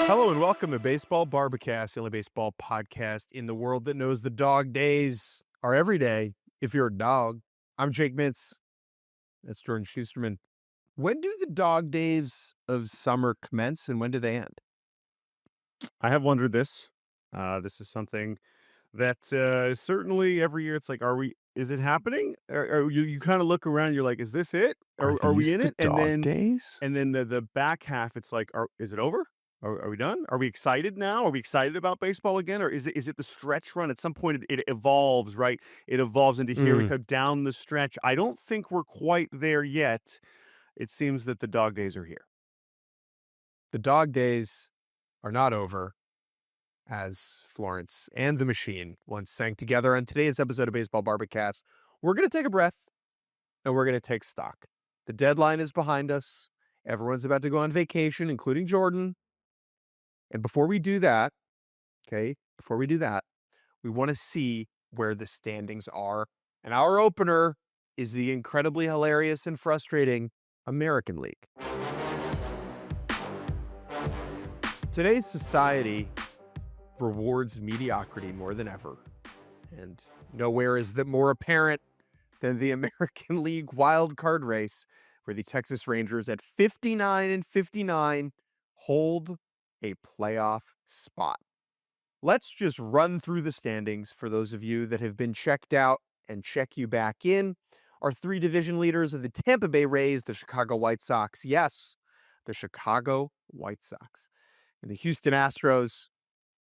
Hello and welcome to Baseball Barbacast, the only baseball podcast in the world that knows the dog days are every day if you're a dog. I'm Jake Mintz. That's Jordan Schusterman. When do the dog days of summer commence and when do they end? I have wondered this. This is something that certainly every year it's like, is it happening? Or you kind of look around, you're like, is this it? Are Are we these in the it? And dog then days? the back half, it's like, is it over? Are we done? Are we excited now? Are we excited about baseball again? Or is it the stretch run? At some point it evolves, right? It evolves into here we Mm, come down the stretch. I don't think we're quite there yet. It seems that the dog days are here. the dog days are not over, as Florence and the Machine once sang together on today's episode of Baseball Barbacast. We're going to take a breath and we're going to take stock. The deadline is behind us. Everyone's about to go on vacation, including Jordan. And before we do that, before we do that, we want to see where the standings are. And our opener is the incredibly hilarious and frustrating American League. Today's society rewards mediocrity more than ever. And nowhere is that more apparent than the American League wildcard race, where the Texas Rangers at 59-59 hold a playoff spot. Let's just run through the standings for those of you that have been checked out and check you back in. Our three division leaders are the Tampa Bay Rays, the Chicago White Sox. Yes, the Chicago White Sox. And the Houston Astros,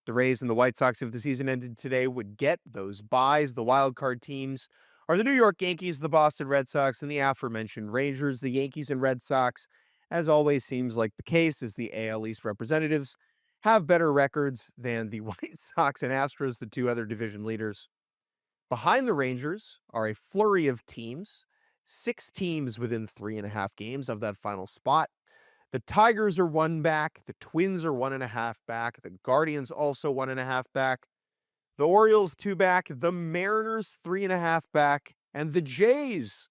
the Rays and the White Sox, if the season ended today, would get those buys. The wild card teams are the New York Yankees, the Boston Red Sox, and the aforementioned Rangers. The Yankees and Red Sox, as always seems like the case, as the AL East representatives have better records than the White Sox and Astros, the two other division leaders. Behind the Rangers are a flurry of teams, 6 teams within 3.5 games of that final spot. The Tigers are 1 back. The Twins are 1.5 back. The Guardians also 1.5 back. The Orioles 2 back. The Mariners 3.5 back. And the Jays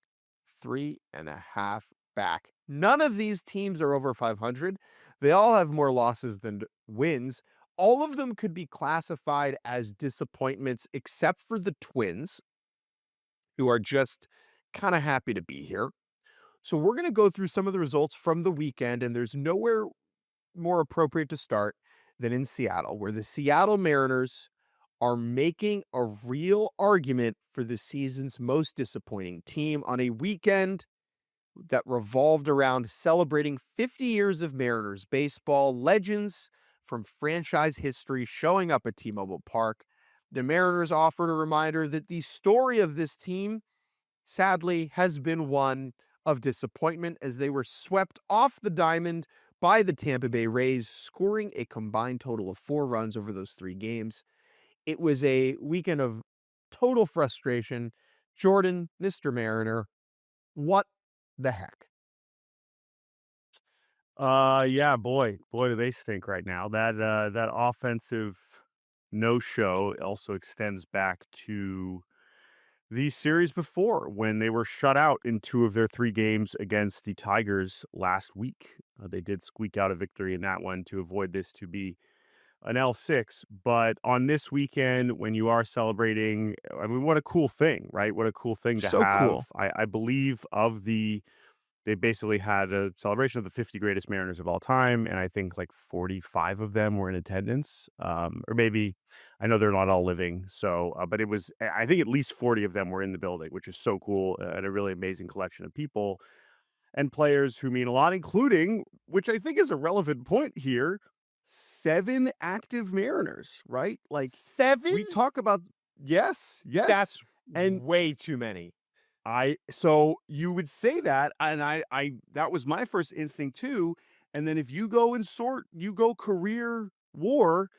3.5 back. None of these teams are over 500. They all have more losses than wins. All of them could be classified as disappointments, except for the Twins, who are just kind of happy to be here. So we're going to go through some of the results from the weekend, and there's nowhere more appropriate to start than in Seattle, where the Seattle Mariners are making a real argument for the season's most disappointing team on a weekend that revolved around celebrating 50 years of Mariners baseball, legends from franchise history showing up at T-Mobile Park. The Mariners offered a reminder that the story of this team, sadly, has been one of disappointment as they were swept off the diamond by the Tampa Bay Rays, scoring a combined total of 4 runs over those 3 games. It was a weekend of total frustration. Jordan, Mr. Mariner, what the heck? Yeah, boy, do they stink right now. That offensive no-show also extends back to the series before when they were shut out in 2 of their 3 games against the Tigers last week. They did squeak out a victory in that one to avoid this to be an L6. But on this weekend, when you are celebrating, I mean, what a cool thing, right? What a cool thing to So have. cool. I believe they basically had a celebration of the 50 greatest Mariners of all time, and I think like 45 of them were in attendance, or maybe I know they're not all living, so but it was I think at least 40 of them were in the building, which is so cool, and a really amazing collection of people and players who mean a lot, including, which I think is a relevant point here, 7 active Mariners, right? Like 7? we talk about, yes, yes, That's and way too many. so you would say that, and I that was my first instinct too. And then if you go and you go career WAR,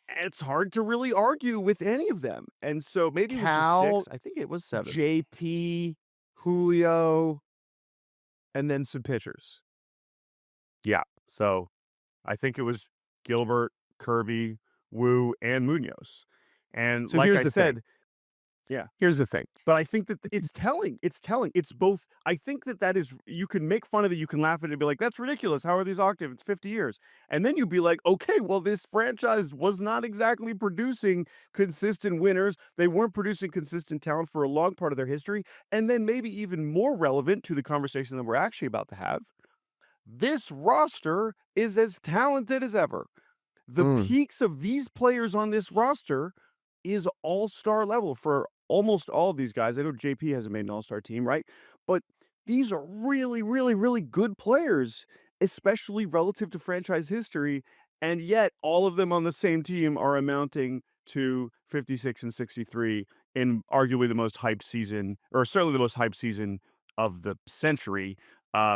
it's hard to really argue with any of them. And so maybe it was just Cal, 6. I think it was 7. JP, Julio, and then some pitchers. Yeah. So I think it was Gilbert, Kirby, Wu, and Munoz. And So like here's I the thing. said, Yeah. Here's the thing. But I think that it's telling. It's telling. It's both. I think that that is. You can make fun of it. You can laugh at it and be like, "That's ridiculous. How are these octave? It's 50 years." And then you'd be like, "Okay, well, this franchise was not exactly producing consistent winners. They weren't producing consistent talent for a long part of their history." And then maybe even more relevant to the conversation that we're actually about to have, this roster is as talented as ever. The Mm, peaks of these players on this roster is all-star level for almost all of these guys. I know JP hasn't made an all-star team, right? But these are really, really, really good players, especially relative to franchise history. And yet all of them on the same team are amounting to 56 and 63 in arguably the most hyped season, or certainly the most hyped season of the century,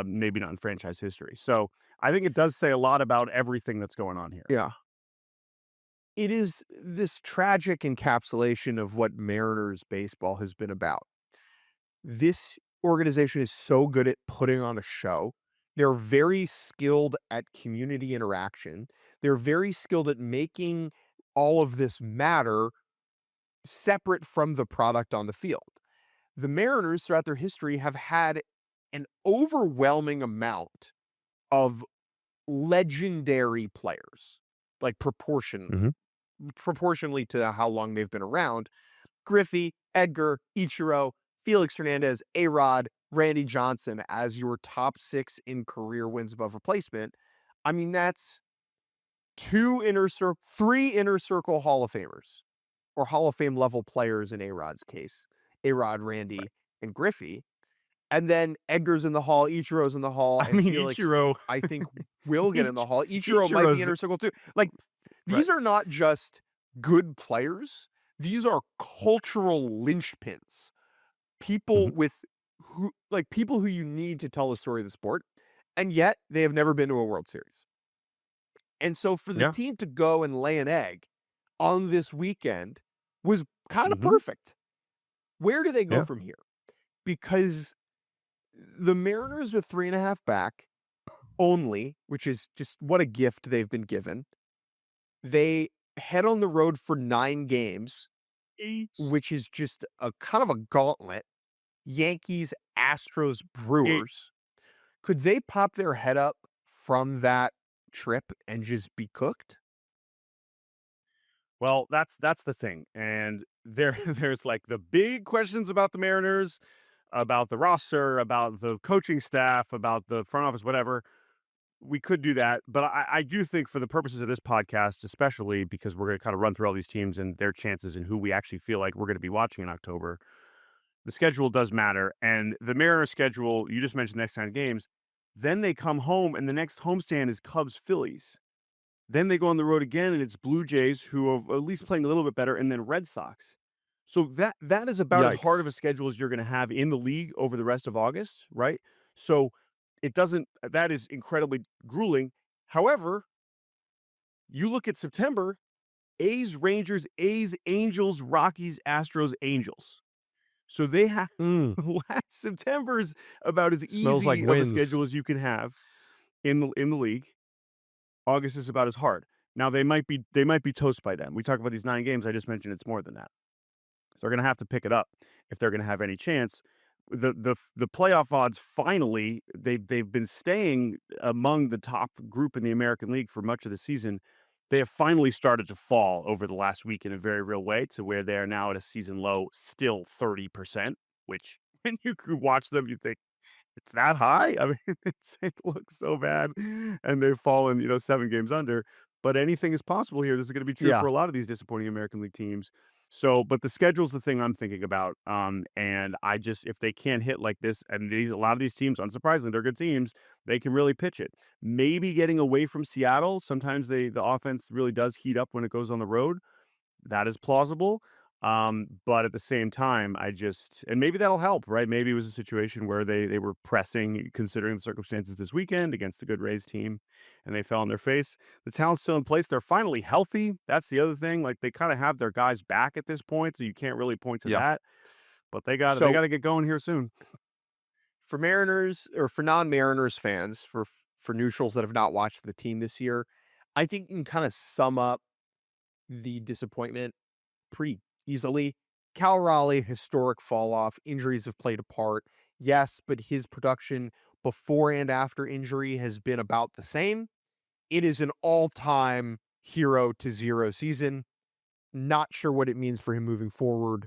maybe not in franchise history. So I think it does say a lot about everything that's going on here. yeah. It is this tragic encapsulation of what Mariners baseball has been about. This organization is so good at putting on a show. They're very skilled at community interaction. They're very skilled at making all of this matter separate from the product on the field. The Mariners, throughout their history, have had an overwhelming amount of legendary players, like Mhm. proportionally to how long they've been around. Griffey, Edgar, Ichiro, Felix Hernandez, A-Rod, Randy Johnson as your top 6 in career wins above replacement. I mean, that's 3 inner circle Hall of Famers, or Hall of Fame level players in A-Rod's case. A-Rod, Right. Randy, and Griffey. And then Edgar's in the Hall, Ichiro's in the Hall, I and mean, Felix, Ichiro I think, will get in the Hall. Ichiro might be Ichiro's inner circle too. Like, right. these are not just good players. These are cultural linchpins. People Mhm. with people who you need to tell the story of the sport, and yet they have never been to a World Series. And so for the Yeah. team to go and lay an egg on this weekend was kind of Mhm. perfect. Where do they go Yeah. from here? Because the Mariners are 3.5 back only, which is just what a gift they've been given. They head on the road for 9 games, It's which is just a kind of a gauntlet. Yankees, Astros, it Brewers. Could they pop their head up from that trip and just be cooked? well, that's the thing, and there there's, like, the big questions about the Mariners, about the roster, about the coaching staff, about the front office, whatever. We could do that, but I do think for the purposes of this podcast, especially because we're gonna kinda run through all these teams and their chances and who we actually feel like we're gonna be watching in October, the schedule does matter, and the Mariners schedule, you just mentioned the next 9 games, then they come home, and the next homestand is Cubs, Phillies. Then they go on the road again, and it's Blue Jays, who are at least playing a little bit better, and then Red Sox. So that is about as hard of Yikes. a schedule as you're gonna have in the league over the rest of August, right? So, it doesn't that is incredibly grueling. However, you look at September, A's, Rangers, A's, Angels, Rockies, Astros, Angels. So they have Mm, last September's about as smells like easy of a wins. schedule as you can have in the league. August is about as hard. Now they might be toast by then. We talk about these 9 games, I just mentioned it's more than that. So they're gonna have to pick it up if they're gonna have any chance. The playoff odds finally, they've been staying among the top group in the American League for much of the season. They have finally started to fall over the last week in a very real way to where they are now at a season low, still 30%, which when you could watch them, you think it's that high? I mean, it looks so bad, and they've fallen, 7 games under, but anything is possible here. This is gonna be true for Yeah. a lot of these disappointing American League teams. So, but the schedule's the thing I'm thinking about, and I just if they can't hit like this, and a lot of these teams, unsurprisingly, they're good teams, they can really pitch it. Maybe getting away from Seattle, sometimes the offense really does heat up when it goes on the road. That is plausible. But at the same time, and maybe that'll help, right? Maybe it was a situation where they were pressing, considering the circumstances this weekend against the good Rays team, and they fell on their face. The talent's still in place. They're finally healthy. That's the other thing. Like they kind of have their guys back at this point, so you can't really point to Yeah. that. But they So got to get going here soon. for Mariners, or for non-Mariners fans, for neutrals that have not watched the team this year, I think you can kind of sum up the disappointment pretty easily. Cal Raleigh, historic fall off. Injuries have played a part. Yes, but his production before and after injury has been about the same. It is an all-time hero to zero season. Not sure what it means for him moving forward.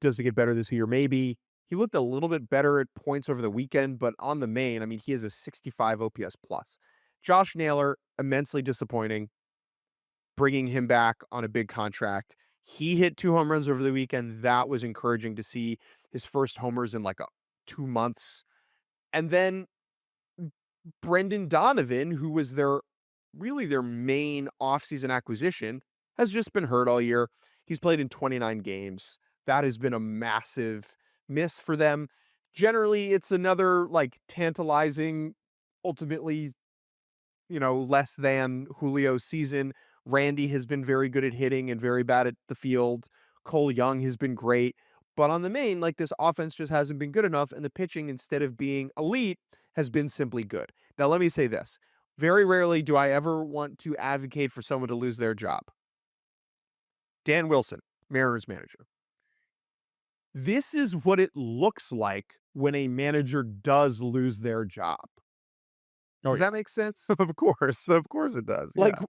Does it get better this year? Maybe. He looked a little bit better at points over the weekend, but on the main, I mean, he has a 65 OPS plus. Josh Naylor, immensely disappointing, bringing him back on a big contract. He hit 2 home runs over the weekend. That was encouraging to see his first homers in like 2 months. And then Brendan Donovan, who was their main offseason acquisition, has just been hurt all year. He's played in 29 games. That has been a massive miss for them. Generally, it's another like tantalizing, ultimately, less than Julio season. Randy has been very good at hitting and very bad at the field. Cole Young has been great. But on the main, like this offense just hasn't been good enough. And the pitching, instead of being elite, has been simply good. Now, let me say this. Very rarely do I ever want to advocate for someone to lose their job. Dan Wilson, Mariners manager. This is what it looks like when a manager does lose their job. Does that make sense? Of course it does. Like, Yeah.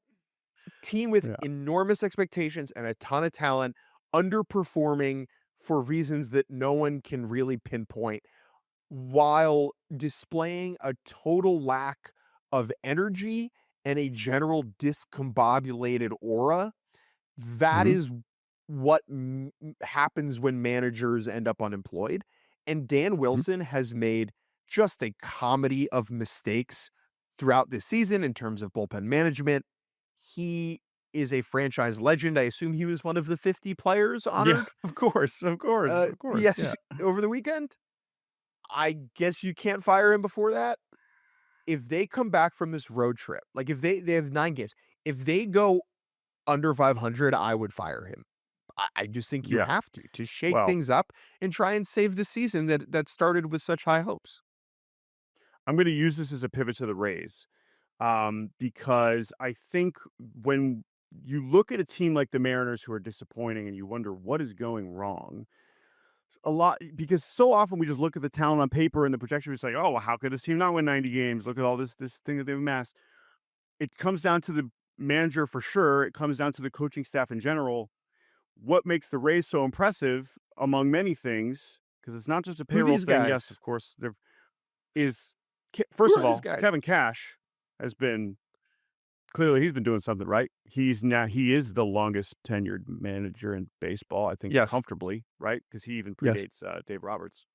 team with Yeah. enormous expectations and a ton of talent underperforming for reasons that no one can really pinpoint, while displaying a total lack of energy and a general discombobulated aura. That Mhm. is what happens when managers end up unemployed. And Dan Mhm. Wilson has made just a comedy of mistakes throughout this season in terms of bullpen management. He is a franchise legend. I assume he was one of the 50 players Yeah, honored of course, yes, yeah. over the weekend. I guess you can't fire him before that. If they come back from this road trip, like if they have 9 games, if they go under 500, I would fire him. I just think you Yeah. have to shake Well, things up and try and save the season that started with such high hopes. I'm gonna use this as a pivot to the Rays, because I think when you look at a team like the Mariners who are disappointing and you wonder what is going wrong, a lot because so often we just look at the talent on paper and the projection, we say, "Oh, well, how could this team not win 90 games? Look at all this thing that they've amassed." It comes down to the manager for sure, it comes down to the coaching staff in general. What makes the Rays so impressive among many things, because it's not just a Who are payroll these thing, yes, guys? of course, there is Who first of are these all, guys? Kevin Cash has been clearly he's been doing something right. He is the longest tenured manager in baseball, I think Yes. comfortably, right? Because he even Yes. predates Dave Roberts.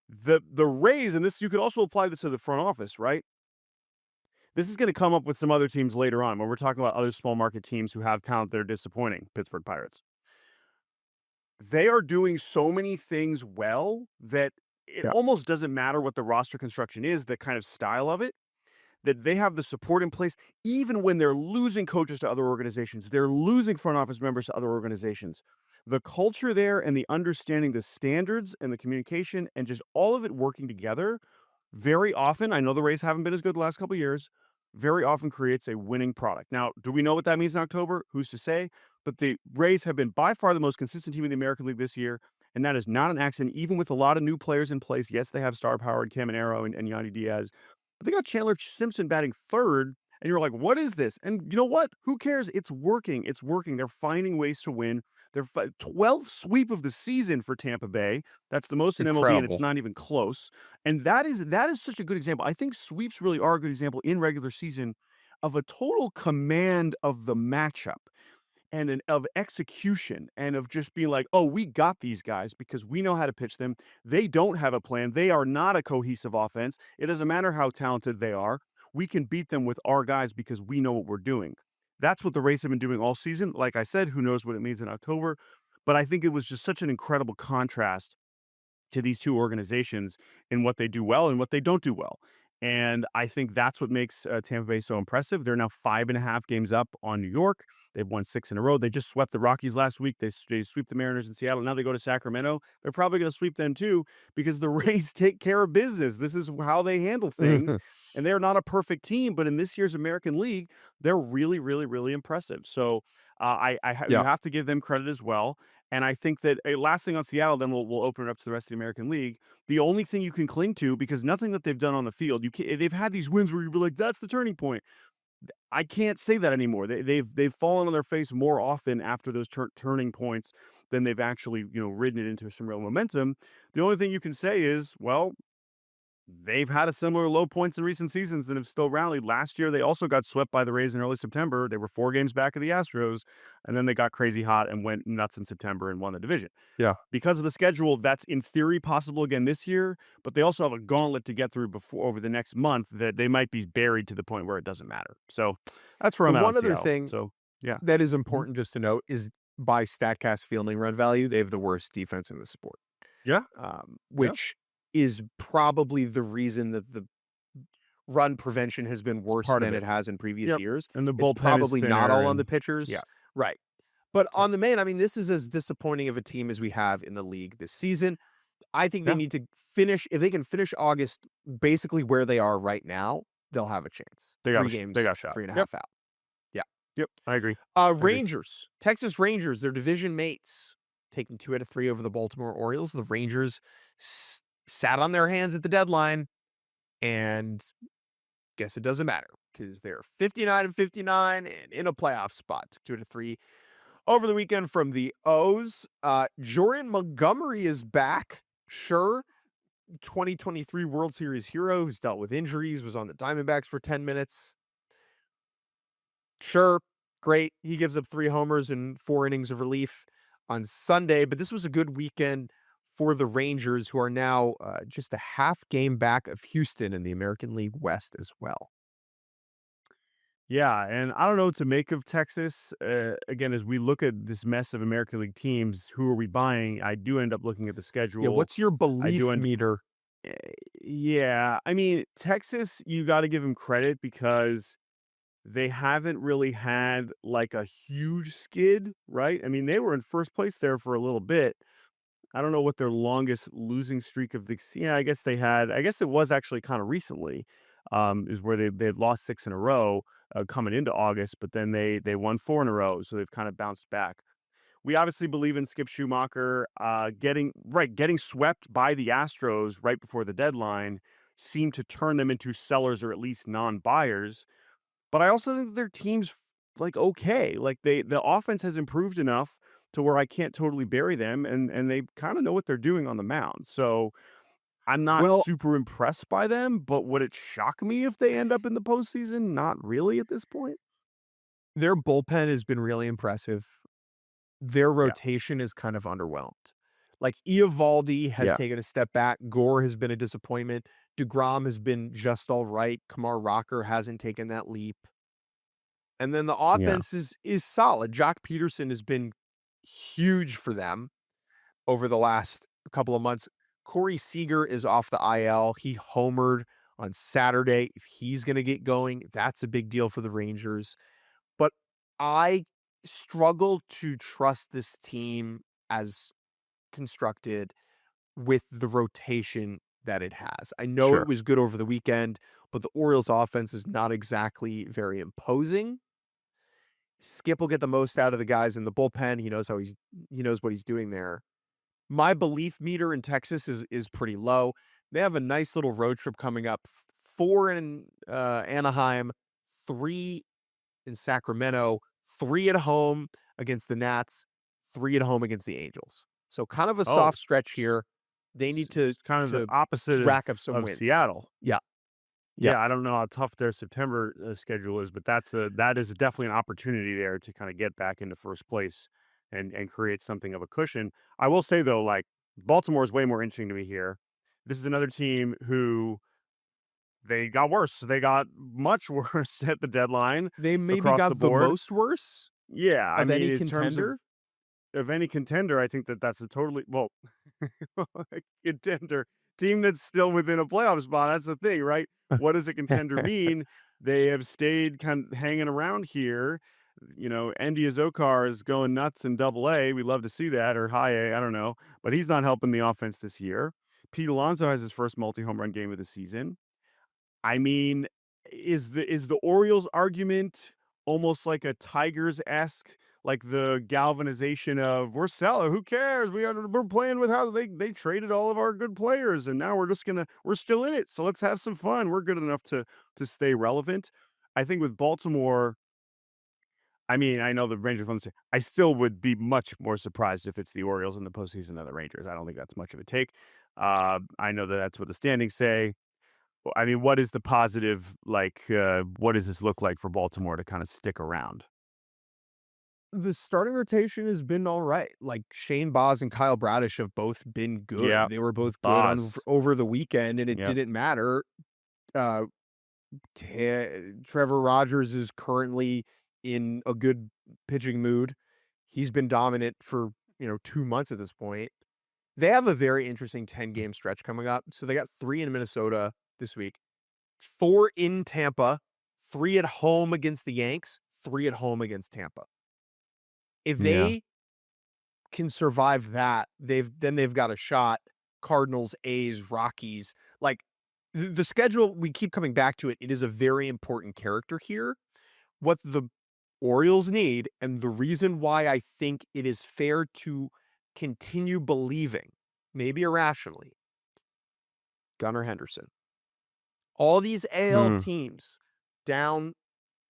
The Rays, and this you could also apply this to the front office, right? This is going to come up with some other teams later on when we're talking about other small market teams who have talent that are disappointing. Pittsburgh Pirates. They are doing so many things well that it Yeah. almost doesn't matter what the roster construction is, the kind of style of it, that they have the support in place, even when they're losing coaches to other organizations, they're losing front office members to other organizations. The culture there and the understanding the standards and the communication and just all of it working together very often, I know the Rays haven't been as good the last couple of years, very often creates a winning product. Now, do we know what that means in October? Who's to say? But the Rays have been by far the most consistent team in the American League this year, and that is not an accident, even with a lot of new players in place. Yes, they have star power in Caminero and Yandy Diaz, but they got Chandler Simpson batting third, and you're like, what is this? And you know what? Who cares? It's working. It's working. They're finding ways to win. They're 12th sweep of the season for Tampa Bay. That's the most in MLB, and it's Incredible. not even close. And that is such a good example. I think sweeps really are a good example in regular season of a total command of the matchup and of execution and of just being like, oh, we got these guys because we know how to pitch them. They don't have a plan. They are not a cohesive offense. It doesn't matter how talented they are. We can beat them with our guys because we know what we're doing. That's what the Rays have been doing all season. Like I said, who knows what it means in October? But I think it was just such an incredible contrast to these two organizations in what they do well and what they don't do well. And I think that's what makes Tampa Bay so impressive. They're now 5.5 games up on New York. They've won 6 in a row. They just swept the Rockies last week. They sweep the Mariners in Seattle. Now they go to Sacramento. They're probably going to sweep them too because the Rays take care of business. This is how they handle things. And they're not a perfect team, but in this year's American League, they're really, really, really impressive. So Yeah. You have to give them credit as well. And I think that last thing on Seattle, then we'll open it up to the rest of the American League. The only thing you can cling to, because nothing that they've done on the field, they've had these wins where you'd be like, that's the turning point. I can't say that anymore. They've fallen on their face more often after those turning points than they've actually ridden it into some real momentum. The only thing you can say is, well, they've had a similar low points in recent seasons and have still rallied. Last year, they also got swept by the Rays in early September. They were 4 games back of the Astros, and then they got crazy hot and went nuts in September and won the division. Yeah. Because of the schedule, that's in theory possible again this year, but they also have a gauntlet to get through before over the next month that they might be buried to the point where it doesn't matter. So that's where The I'm at on one other Seattle. thing So yeah. that is Mhm. important just to note is by StatCast fielding run value, they have the worst defense in the sport, Yeah. Yeah. which is probably the reason that the run prevention has been It's worse part of than it. it has in previous Yep. years. And the It's bullpen is probably not thinner all on the and pitchers. yeah. Right. But Yeah. on the main, I mean, this is as disappointing of a team as we have in the league this season. I think they Yeah. need to finish, if they can finish August basically where they are right now, they'll have a chance. They got Three they games, got a shot. three and a Yep. half out. Yeah. Yep. I agree. I agree. Rangers, Texas Rangers, their division mates, taking 2 out of 3 over the Baltimore Orioles. The Rangers sat on their hands at the deadline, and guess it doesn't matter because they're 59-59 and in a playoff spot. Took 2 out of 3 over the weekend from the O's. Jordan Montgomery is back. Sure. 2023 World Series hero who's dealt with injuries, was on the Diamondbacks for 10 minutes. Sure, great. He gives up 3 homers and 4 innings of relief on Sunday, but this was a good weekend for the Rangers, who are now just a half game back of Houston in the American League West as well. Yeah, and I don't know what to make of Texas. Again, as we look at this mess of American League teams, who are we buying? I do end up looking at the Yeah, schedule. what's your I do belief end meter? eh, yeah, I mean, Texas, you gotta give them credit because they haven't really had, like, a huge skid, right? I mean, they were in first place there for a little bit. I don't know what their longest losing streak of the yeah, I guess it was actually kinda recently, is where they had lost 6 in a row, coming into August, but then they won 4 in a row, so they've kind of bounced back. We obviously believe in Skip Schumacher, getting swept by the Astros right before the deadline seemed to turn them into sellers or at least non-buyers, but I also think their team's, like, okay. Like, the offense has improved enough to where I can't totally bury them, and they kinda know what they're doing on the mound. So, I'm not Well, super impressed by them, but would it shock me if they end up in the postseason? Not really at this point. their bullpen has been really impressive. Their Yeah. rotation is kind of underwhelmed. Like, Eovaldi has Yeah. taken a step back. Gore has been a disappointment. DeGrom has been just all right. Kamar Rocker hasn't taken that leap. And then the Yeah. offense is solid. Jock Peterson has been huge for them over the last couple of months. Corey Seager is off the IL. He homered on Saturday. If he's going to get going, that's a big deal for the Rangers. But I struggle to trust this team as constructed with the rotation that it has. I know it Sure. was good over the weekend, but the Orioles offense is not exactly very imposing. Skip will get the most out of the guys in the bullpen. He knows what he's doing there. My belief meter in Texas is pretty low. They have a nice little road trip coming up. 4 in Anaheim, 3 in Sacramento, 3 at home against the Nats, 3 at home against the Angels. So kind of a Oh, soft stretch here. They need it's kind of the to opposite rack up some of wins. Seattle. Yeah. Yeah. Yeah, I don't know how tough their September, schedule is, but that is definitely an opportunity there to kinda get back into first place and create something of a cushion. I will say, though, like, Baltimore is way more interesting to me here. This is another team who they got worse. They got much worse at the deadline They maybe across the got the board. most worse Yeah, I of mean, any in terms contender. of any contender, I think that's a totally well, a contender team that's still within a playoff spot. That's the thing, right? What does a contender mean? They have stayed kind of hanging around here. Endy Azokar is going nuts in Double A. We love to see that, or High A. I don't know, but he's not helping the offense this year. Pete Alonso has his first multi-home run game of the season. I mean, is the Orioles argument almost like a Tigers-esque, like the galvanization of we're selling. Who cares? We're playing with how they traded all of our good players, and now we're still in it. So let's have some fun. We're good enough to stay relevant. I think with Baltimore, I mean, I know the Rangers won this. I still would be much more surprised if it's the Orioles in the postseason than the Rangers. I don't think that's much of a take. I know that that's what the standings say. I mean, what is the positive? Like, what does this look like for Baltimore to kind of stick around? The starting rotation has been all right. Like Shane Baz and Kyle Bradish have both been Yeah, good. They were both good on Boz. over the weekend, and it Yep. didn't matter. Uh, Trevor Rogers is currently in a good pitching mood. He's been dominant for 2 months at this point. They have a very interesting 10-game stretch coming up. So they got 3 in Minnesota this week, 4 in Tampa, 3 at home against the Yanks, 3 at home against Tampa. If Yeah. they can survive that, they've got a shot. Cardinals, A's, Rockies, like the schedule, we keep coming back to it. It is a very important character here. What the Orioles need, and the reason why I think it is fair to continue believing, maybe irrationally, Gunnar Henderson. All these AL Hmm. teams down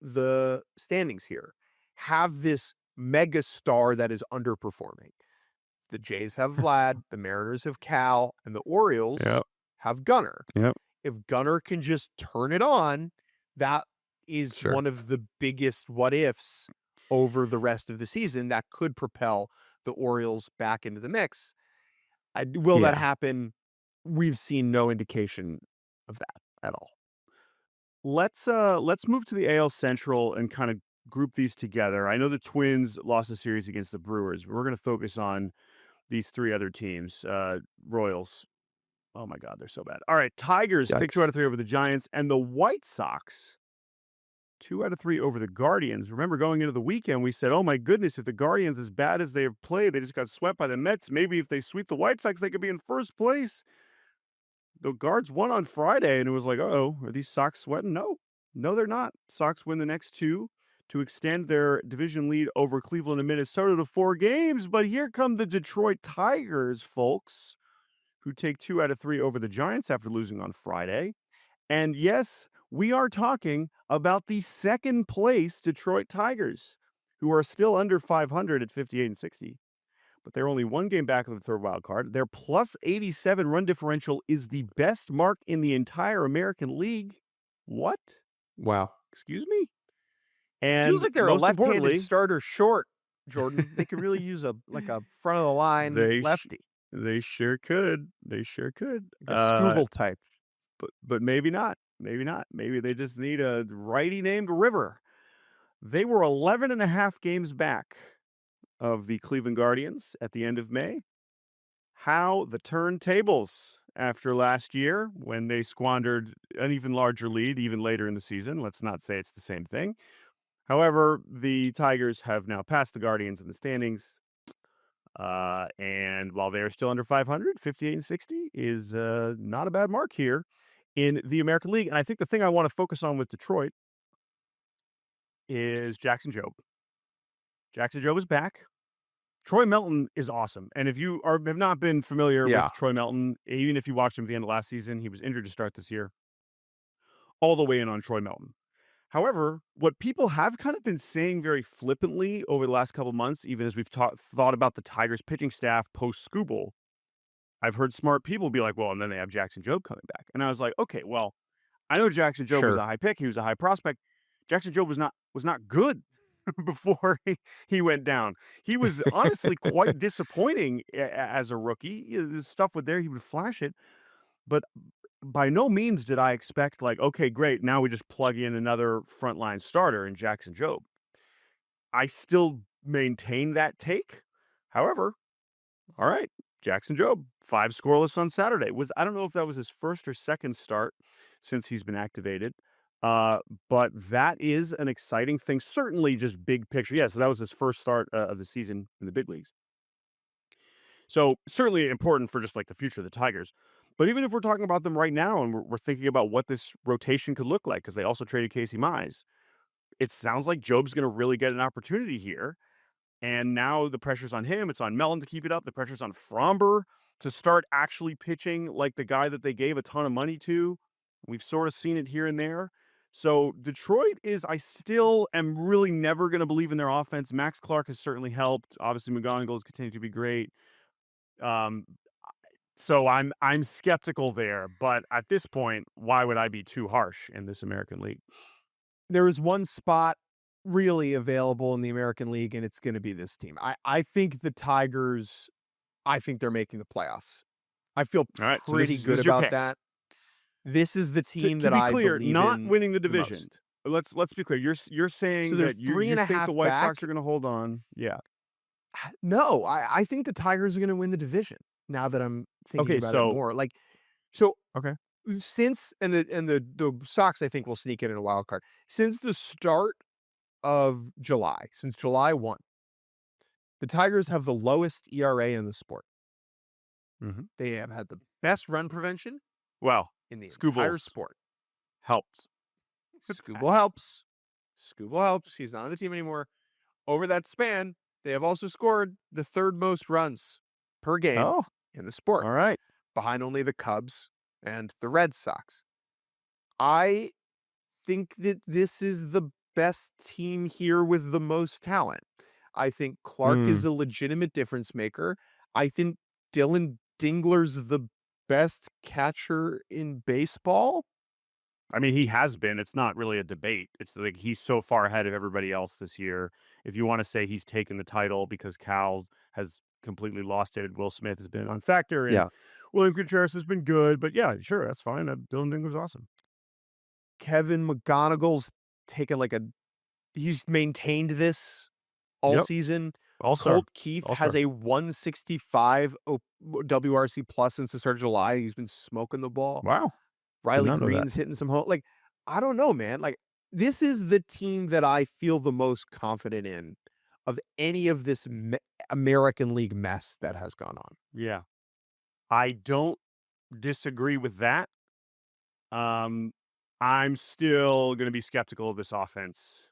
the standings here have this mega star that is underperforming. The Jays have Vlad, the Mariners have Cal, and the Orioles Yep. have Gunnar. Yep. If Gunnar can just turn it on, that is Sure. one of the biggest what ifs over the rest of the season that could propel the Orioles back into the mix. Will that Yeah. happen? We've seen no indication of that at all. Let's move to the AL Central and kind of group these together. I know the Twins lost a series against the Brewers. We're going to focus on these three other teams. Royals. Oh my God, they're so bad. All right, Tigers take 2 out Yikes. of 3 over the Giants, and the White Sox 2 out of 3 over the Guardians. Remember going into the weekend, we said, "Oh my goodness, if the Guardians, as bad as they have played, they just got swept by the Mets. Maybe if they sweep the White Sox, they could be in first place." The Guards won on Friday, and it was like, "Oh, are these Sox sweating?" No, no, they're not. Sox win the next two to extend their division lead over Cleveland and Minnesota to 4 games. But here come the Detroit Tigers, folks, who take 2 out of 3 over the Giants after losing on Friday. And yes, we are talking about the second place Detroit Tigers, who are still under 500 at 58 and 60. But they're only 1 game back of the third wild card. Their plus 87 run differential is the best mark in the entire American League. What? Wow. Excuse me? Feels And like they're a most left-handed importantly, starter short, Jordan. They could really use a front of the line they sh- lefty, they sure could. They sure could. like a Scooble type. But maybe not. Maybe not. Maybe they just need a righty named River. They were 11 and a half games back of the Cleveland Guardians at the end of May. How the turntables after last year when they squandered an even larger lead even later in the season. Let's not say it's the same thing. However, the Tigers have now passed the Guardians in the standings. And while they are still under 500, 58 and 60 is not a bad mark here in the American League. And I think the thing I want to focus on with Detroit is Jackson Jobe. Jackson Jobe is back. Troy Melton is awesome. And if you have not been familiar Yeah, with Troy Melton, even if you watched him at the end of last season, he was injured to start this year, all the way in on Troy Melton. However, what people have kind of been saying very flippantly over the last couple of months, even as we've thought about the Tigers pitching staff post Scooble, I've heard smart people be like, well, and then they have Jackson Jobe coming back. And I was like, okay, well, I know Jackson Jobe was sure. a high pick. He was a high prospect. Jackson Jobe was not good before he went down. He was honestly quite disappointing as a rookie. The stuff with there, he would flash it, but by no means did I expect like, okay, great, now we just plug in another frontline starter in Jackson Jobe. I still maintain that take. However, all right, Jackson Jobe, 5 scoreless on Saturday. I don't know if that was his first or second start since he's been activated. But that is an exciting thing. Certainly just big picture. Yeah, so that was his first start of the season in the big leagues. So certainly important for just like the future of the Tigers. But even if we're talking about them right now and we're thinking about what this rotation could look like, because they also traded Casey Mize, it sounds like Jobe's going to really get an opportunity here. And now the pressure's on him. It's on Melton to keep it up. The pressure's on Fromber to start actually pitching like the guy that they gave a ton of money to. We've sort of seen it here and there. So Detroit I still am really never going to believe in their offense. Max Clark has certainly helped. Obviously, McGonagall has continued to be great. Um, so I'm skeptical there. But at this point, why would I be too harsh in this American League? There is one spot really available in the American League, and it's going to be this team. I think the Tigers, I think they're making the playoffs. I feel All right, so pretty this good is your about pick. that. This is the team To that be I clear, believe not in winning the the division. most. Let's be clear. You're So saying they're that you 3.5 think the White Sox back. are going to hold on. Yeah. No, I think the Tigers are going to win the division. Now that I'm thinking Okay, about it so more, like, so okay. since the Sox, I think will sneak in a wild card since the start of July, since July 1, the Tigers have the lowest ERA in the sport. Mhm. They have had the best run prevention Well, in the entire Scoobles sport. helps. Scooble helps. Scooble helps. He's not on the team anymore. Over that span, they have also scored the third most runs per game Oh, in the sport, all right. behind only the Cubs and the Red Sox. I think that this is the best team here with the most talent. I think Clark is Mm. a legitimate difference maker. I think Dylan Dingler's the best catcher in baseball. I mean, he has been. It's not really a debate. It's like he's so far ahead of everybody else this year. If you want to say he's taken the title because Cal has completely lost it, Will Smith has been a non-factor, and Yeah. William Contreras has been good. But yeah, sure, that's fine. Dylan Dingler's awesome. Kevin McGonagall's taken he's maintained this all Yep. season. All-star. Colt Keith has All-star. a 165 WRC plus since the start of July. He's been smoking the ball. Wow. Did Riley not know that. Green's hitting some home. Like, I don't know, man. Like, this is the team that I feel the most confident in of any of this American League mess that has gone on. Yeah. I don't disagree with that. I'm still going to be skeptical of this offense.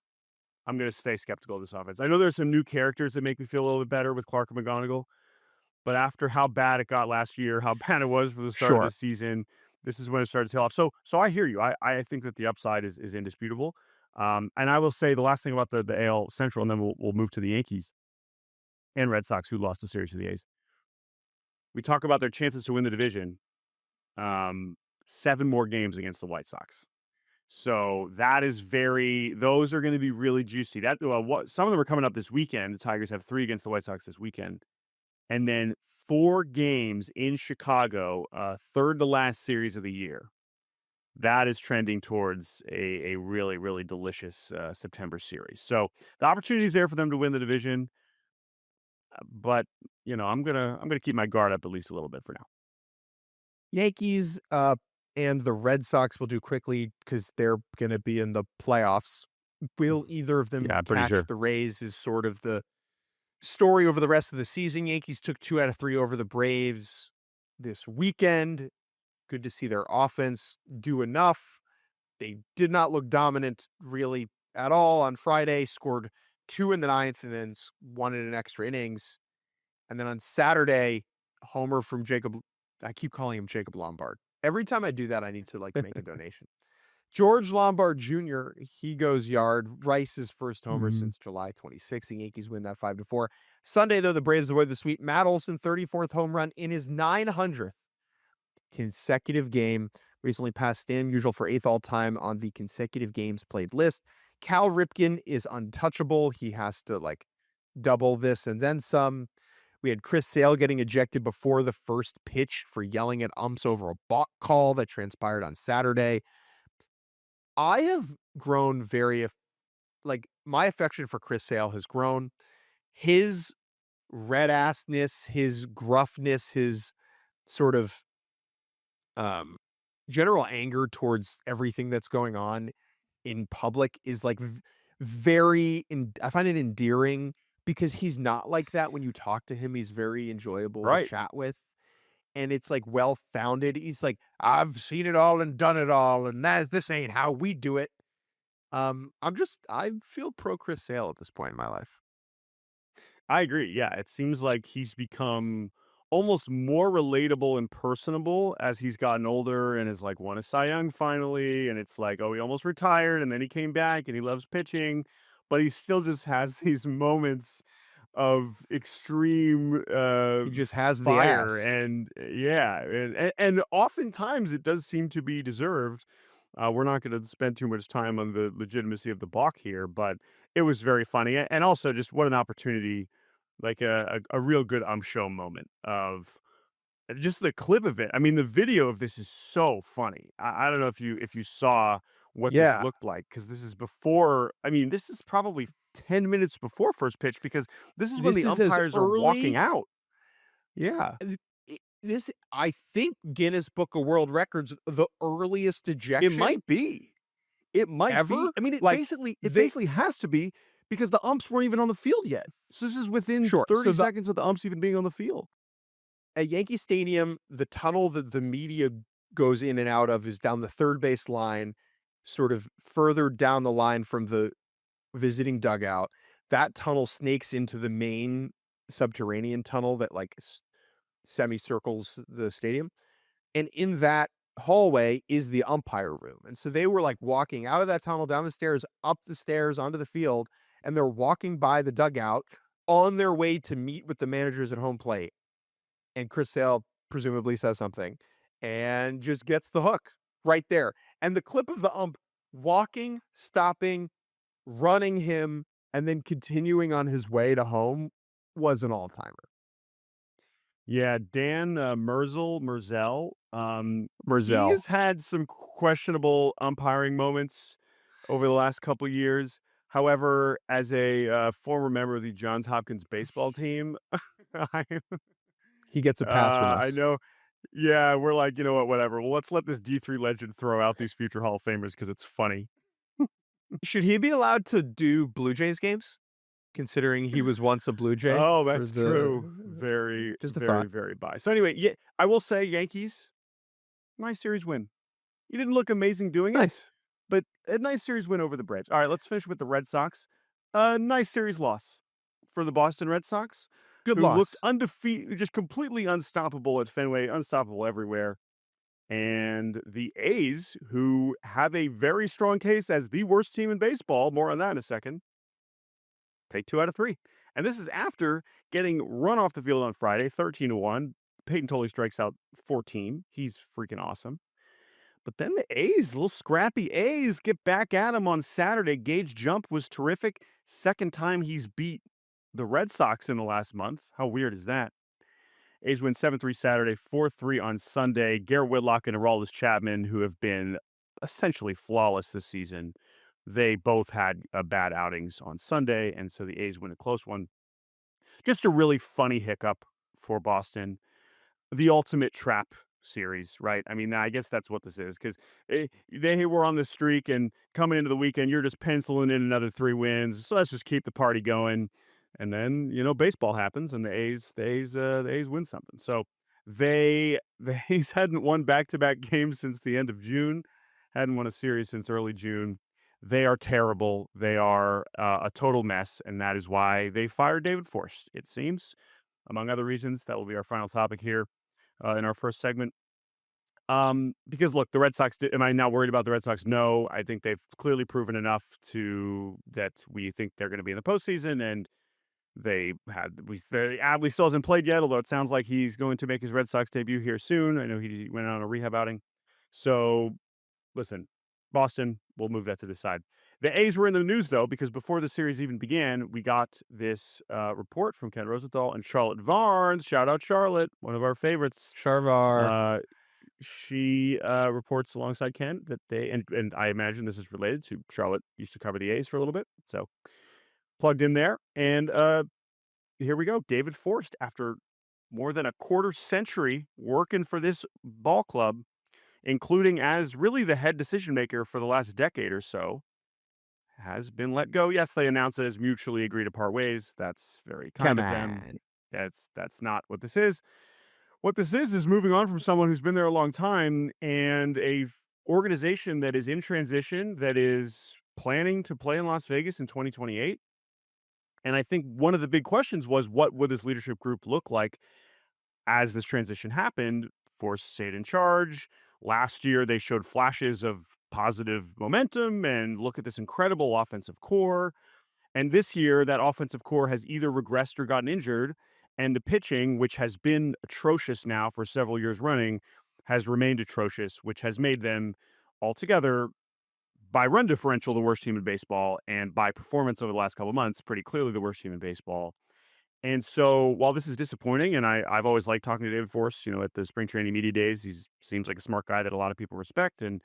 I'm going to stay skeptical of this offense. I know there's some new characters that make me feel a little bit better with Clark and McGonagall, but after how bad it got last year, how bad it was for the start of Sure. the season, this is when it started to tail off. So I hear you. I think that the upside is indisputable. And I will say the last thing about the AL Central, and then we'll move to the Yankees and Red Sox, who lost the series to the A's. We talk about their chances to win the division. 7 more games against the White Sox. So that is those are going to be really juicy. Some of them are coming up this weekend. The Tigers have 3 against the White Sox this weekend. And then 4 games in Chicago, third to last series of the year. That is trending towards a really, really delicious September series. So the opportunity is there for them to win the division. But, I'm gonna keep my guard up at least a little bit for now. Yankees and the Red Sox will do quickly because they're going to be in the playoffs. Will either of them Yeah, I'm pretty catch sure. the Rays is sort of the story over the rest of the season. Yankees took 2 out of 3 over the Braves this weekend. Good to see their offense do enough. They did not look dominant really at all on Friday, scored 2 in the 9th and then 1 in extra innings. And then on Saturday, homer from I keep calling him Jacob Lombard. Every time I do that, I need to make a donation. George Lombard Jr., he goes yard. Rice's first homer Mhm. since July 26th. The Yankees win that 5-4. Sunday, though, the Braves avoid the sweep. Matt Olson, 34th home run in his 900th consecutive game. Recently passed Stan Musial for 8th all-time on the consecutive games played list. Cal Ripken is untouchable. He has to, double this and then some. We had Chris Sale getting ejected before the first pitch for yelling at umps over a balk call that transpired on Saturday. I have grown my affection for Chris Sale has grown. His red assness, his gruffness, his sort of general anger towards everything that's going on in public is I find it endearing because he's not like that when you talk to him. He's very enjoyable to Right. chat with. And it's well founded. He's like, I've seen it all and done it all, and this ain't how we do it. I feel pro Chris Sale at this point in my life. I agree. Yeah, it seems like he's become almost more relatable and personable as he's gotten older and is like won a Cy Young finally. And it's like, oh, he almost retired and then he came back and he loves pitching, but he still just has these moments of extreme He just has the fire ass. and yeah, and oftentimes it does seem to be deserved. We're not going to spend too much time on the legitimacy of the balk here, but it was very funny and also just what an opportunity, like a real good show moment of just the clip of it. I mean, the video of this is so funny. I don't know if you saw what this Yeah. looked like because this is before. I mean, this is probably 10 minutes before first pitch because this is when This the is as umpires are walking early out. Yeah, this I think Guinness Book of World Records, the earliest it ejection might be. It might be. ever. I mean, Like it they basically has to be because the umps weren't even on the field yet. So this is within sure. 30 So seconds of the umps even being on the field. at Yankee Stadium, the tunnel that the media goes in and out of is down the third base line, sort of further down the line from the visiting dugout. That tunnel snakes into the main subterranean tunnel that like semicircles the stadium. And in that hallway is the umpire room. And so they were like walking out of that tunnel, down the stairs, up the stairs, onto the field, and they're walking by the dugout on their way to meet with the managers at home plate. And Chris Sale presumably says something and just gets the hook right there. And the clip of the ump walking, stopping, running him, and then continuing on his way to home was an all-timer. Yeah, Dan Merzel, he Merzel. has had some questionable umpiring moments over the last couple years. However, as a former member of the Johns Hopkins baseball team, I, He gets a pass from I us. know. Yeah, we're like, you know what, whatever. Well, let's let this D3 legend throw out these future Hall of Famers because it's funny. Should he be allowed to do Blue Jays games? Considering he was once a Blue Jay Oh, for that's true. the Very, just a very, thought. very biased. So anyway, yeah, I will say Yankees, nice series win. You didn't look amazing doing it, Nice. but a nice series win over the Braves. All right, let's finish with the Red Sox. A nice series loss for the Boston Red Sox, Good who looked loss. undefeated, just completely unstoppable at Fenway, unstoppable everywhere. And the A's, who have a very strong case as the worst team in baseball, more on that in a second, take 2 out of 3. And this is after getting run off the field on Friday, 13-1. Peyton Tolley strikes out 14. He's freaking awesome. But then the A's, little scrappy A's, get back at him on Saturday. Gage Jump was terrific. Second time he's beat the Red Sox in the last month. How weird is that? A's win 7-3 Saturday, 4-3 on Sunday. Garrett Whitlock and Aroldis Chapman, who have been essentially flawless this season, they both had bad outings on Sunday, and so the A's win a close one. Just a really funny hiccup for Boston. The ultimate trap series, right? I mean, I guess that's what this is because they were on this streak and coming into the weekend, you're just penciling in another 3 wins. So let's just keep the party going. And then, baseball happens and the A's win something. So the A's hadn't won back-to-back games since the end of June, hadn't won a series since early June. They are terrible. They are a total mess. And that is why they fired David Forst, it seems, among other reasons. That will be our final topic here in our first segment. Because look, the Red Sox. Am I now worried about the Red Sox? No, I think they've clearly proven enough that we think they're going to be in the postseason, and Adley still hasn't played yet. Although it sounds like he's going to make his Red Sox debut here soon. I know he went on a rehab outing. So listen, Boston, we'll move that to the side. The A's were in the news, though, because before the series even began, we got this report from Ken Rosenthal and Charlotte Varnes. Shout out Charlotte, one of our favorites. Sharvar. Uh, she reports alongside Ken that and I imagine this is related to Charlotte used to cover the A's for a little bit. So plugged in there. And here we go. David Forst, after more than a quarter century working for this ball club, including as really the head decision maker for the last decade or so, has been let go. Yes, they announced it as mutually agreed to part ways. That's very kind Come of them. on. That's not what this is. What this is moving on from someone who's been there a long time and organization that is in transition, that is planning to play in Las Vegas in 2028. And I think one of the big questions was, what would this leadership group look like as this transition happened? Force stayed in charge. Last year, they showed flashes of positive momentum and look at this incredible offensive core. And this year, that offensive core has either regressed or gotten injured. And the pitching, which has been atrocious now for several years running, has remained atrocious, which has made them altogether, by run differential, the worst team in baseball, and by performance over the last couple of months, pretty clearly the worst team in baseball. And so, while this is disappointing, and I've always liked talking to David Force, at the spring training media days, he seems like a smart guy that a lot of people respect, and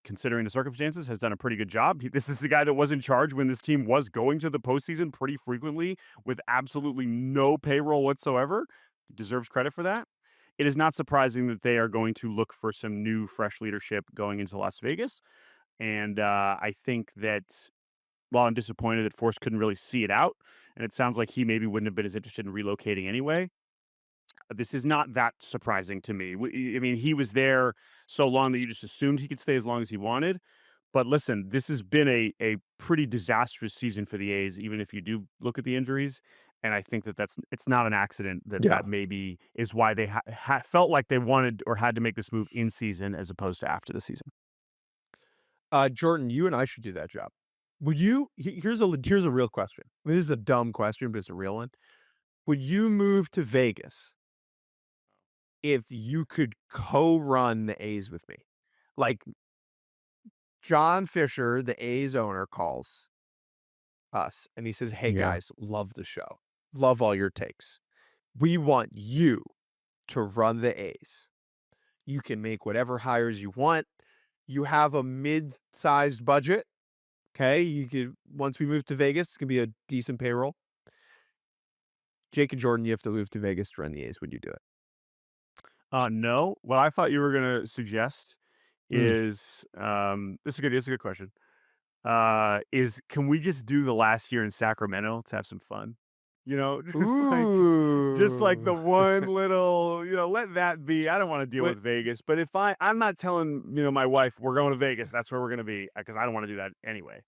considering the circumstances, has done a pretty good job. This is the guy that was in charge when this team was going to the postseason pretty frequently with absolutely no payroll whatsoever. He deserves credit for that. It is not surprising that they are going to look for some new, fresh leadership going into Las Vegas. And I think that while I'm disappointed that Force couldn't really see it out, and it sounds like he maybe wouldn't have been as interested in relocating anyway, this is not that surprising to me. I mean, he was there so long that you just assumed he could stay as long as he wanted. But listen, this has been a pretty disastrous season for the A's, even if you do look at the injuries. And I think that it's not an accident that Yeah. that maybe is why they felt like they wanted or had to make this move in season as opposed to after the season. Jordan, you and I should do that job. Would you? Here's a real question. I mean, this is a dumb question, but it's a real one. Would you move to Vegas if you could co-run the A's with me? Like John Fisher, the A's owner, calls us and he says, "Hey Yeah. guys, love the show. Love all your takes. We want you to run the A's. You can make whatever hires you want. You have a mid-sized budget. Okay, you could once we move to Vegas, it's gonna be a decent payroll. Jake and Jordan, you have to move to Vegas to run the A's. Would you do it?" No. What I thought you were gonna suggest Mm. is this is a good. This is a good question. Is can we just do the last year in Sacramento to have some fun? Just like the Ooh. one little, let that be. I don't want to deal What? with Vegas, but if I'm not telling, my wife we're going to Vegas, that's where we're going to be because I don't want to do that anyway.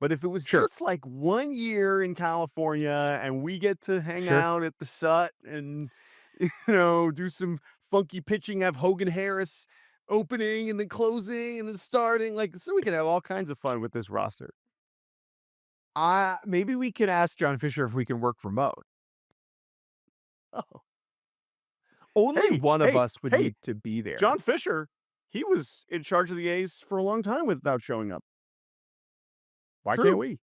But if it was Sure, just like 1 year in California and we get to hang sure. out at the Sut and, do some funky pitching, have Hogan Harris opening and then closing and then starting, like, so we can have all kinds of fun with this roster. Maybe we can ask John Fisher if we can work remote. Oh, Only hey, one of hey, us would hey, need to be there. John Fisher, he was in charge of the A's for a long time without showing up. Why can't True. we?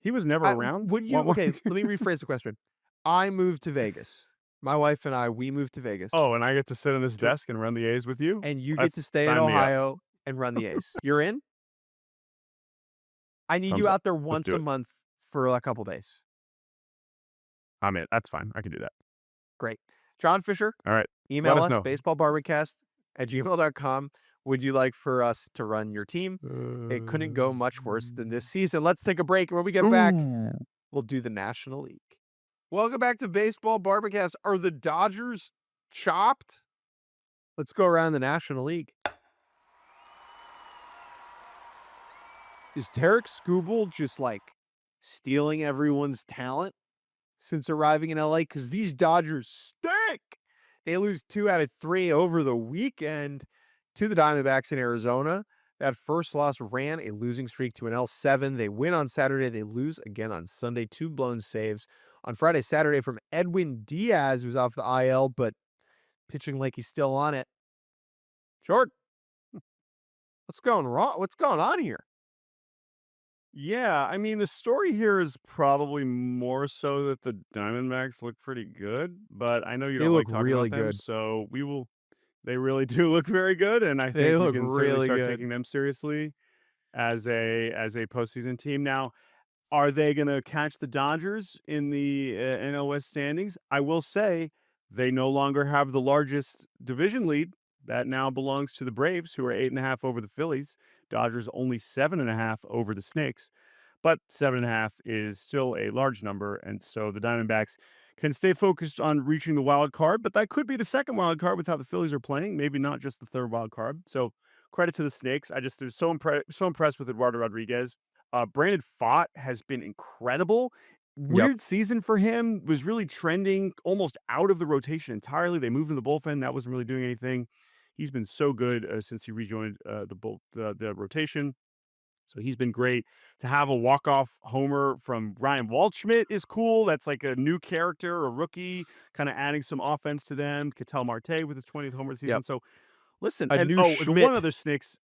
He was never around. Would you? Okay, let me rephrase the question. I moved to Vegas. My wife and I, we moved to Vegas, Oh, and I get to sit on this to, desk and run the A's with you? and you get to Let's stay in sign me up. Ohio and run the A's. You're in? I need Thumbs you up. out there Let's once do a it. month for a couple days. I'm in. That's fine. I can do that. Great. John Fisher, All right. Let email us us, know. baseballbarbacast@gmail.com. Would you like for us to run your team? It couldn't go much worse than this season. Let's take a break. When we get back, Ooh. we'll do the National League. Welcome back to Baseball Barbacast. Are the Dodgers chopped? Let's go around the National League. Is Tarek Skubal just like stealing everyone's talent since arriving in LA? Because these Dodgers stink. They lose 2 out of 3 over the weekend to the Diamondbacks in Arizona. That first loss ran a losing streak to an L7. They win on Saturday. They lose again on Sunday. 2 blown saves on Friday, Saturday from Edwin Diaz, who's off the IL, but pitching like he's still on it. Jordan, what's going wrong? What's going on here? Yeah, I mean, the story here is probably more so that the Diamondbacks look pretty good, but I know you They don't look like talking really about them, good. so we will. They really do look very good, and I They think we look can certainly really start good. taking them seriously as a postseason team. Now, are they going to catch the Dodgers in the NL West standings? I will say they no longer have the largest division lead. That now belongs to the Braves, who are 8.5 over the Phillies. Dodgers only 7.5 over the Snakes. But 7.5 is still a large number, and so the Diamondbacks can stay focused on reaching the wild card, but that could be the second wild card with how the Phillies are playing, maybe not just the third wild card. So credit to the Snakes. I just was so impressed with Eduardo Rodriguez. Brandon Pfaadt has been incredible. Yep. weird season for him. Was really trending almost out of the rotation entirely. They moved him to the bullpen. That wasn't really doing anything. He's been so good since he rejoined the rotation. So he's been great. To have a walk-off homer from Ryan Waldschmidt is cool. That's like a new character, a rookie, kind of adding some offense to them. Ketel Marte with his 20th homer this season. Yep. So listen, A and new the one Schmidt other Snicks,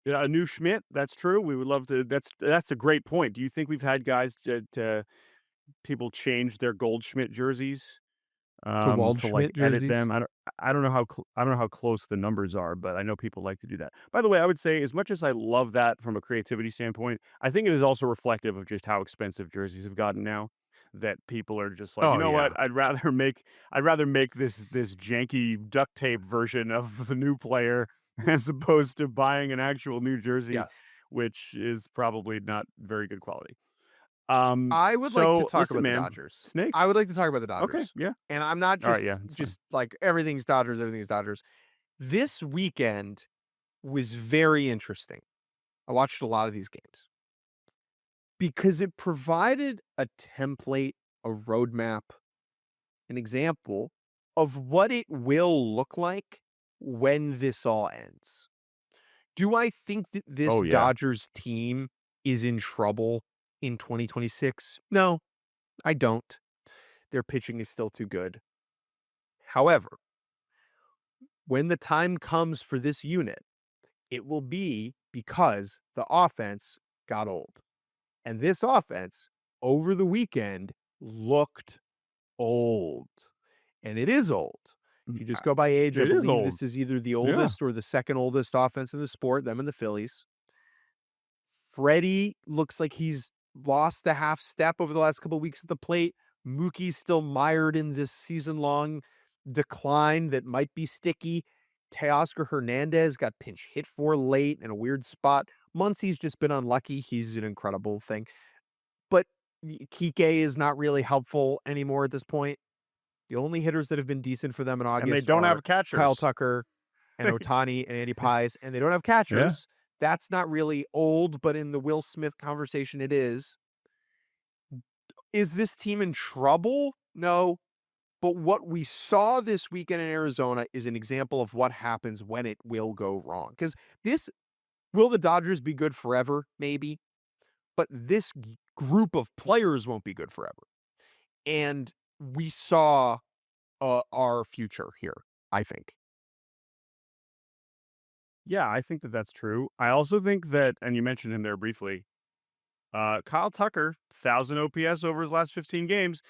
yeah, a new Schmidt. That's true. We would love to. That's a great point. Do you think we've had guys to people change their Goldschmidt jerseys to to like Waldschmidt edit jerseys. them? I don't know I don't know how close the numbers are, but I know people like to do that. By the way, I would say as much as I love that from a creativity standpoint, I think it is also reflective of just how expensive jerseys have gotten now. That people are just like, you Oh know what? yeah. I'd rather make this janky duct tape version of the new player as opposed to buying an actual new jersey, Yes. which is probably not very good quality. I would like to So talk listen, about the man, Dodgers. I would snakes. like to talk about the Okay, Dodgers. yeah. And I'm not All right, just yeah, it's fine. just like everything's Dodgers, everything's Dodgers. This weekend was very interesting. I watched a lot of these games because it provided a template, a roadmap, an example of what it will look like when this all ends. Do I think that this Oh yeah. Dodgers team is in trouble in 2026? No, I don't. Their pitching is still too good. However, when the time comes for this unit, it will be because the offense got old. And this offense over the weekend looked old. And it is old. If Mm, you just go by age, I it is believe old. this is either the Yeah. oldest or the second oldest offense in the sport, them and the Phillies. Freddie looks like he's lost a half step over the last couple of weeks at the plate. Mookie's still mired in this season-long decline that might be sticky. Teoscar Hernandez got pinch hit for late in a weird spot. Muncie's just been unlucky. He's an incredible thing. But Kike is not really helpful anymore at this point. The only hitters that have been decent for them in And they August don't are have Kyle catchers. Tucker and They d Ohtani and Andy Pies, and they don't have Yeah. catchers. That's not really old, but in the Will Smith conversation, it is. Is this team in trouble? No. But what we saw this weekend in Arizona is an example of what happens when it will go wrong. Because this will the Dodgers be good forever? Maybe. But this group of players won't be good forever. And we saw our future here, I think. Yeah, I think that that's true. I also think that, and you mentioned him there briefly, Kyle Tucker, 1,000 OPS over his last 15 games.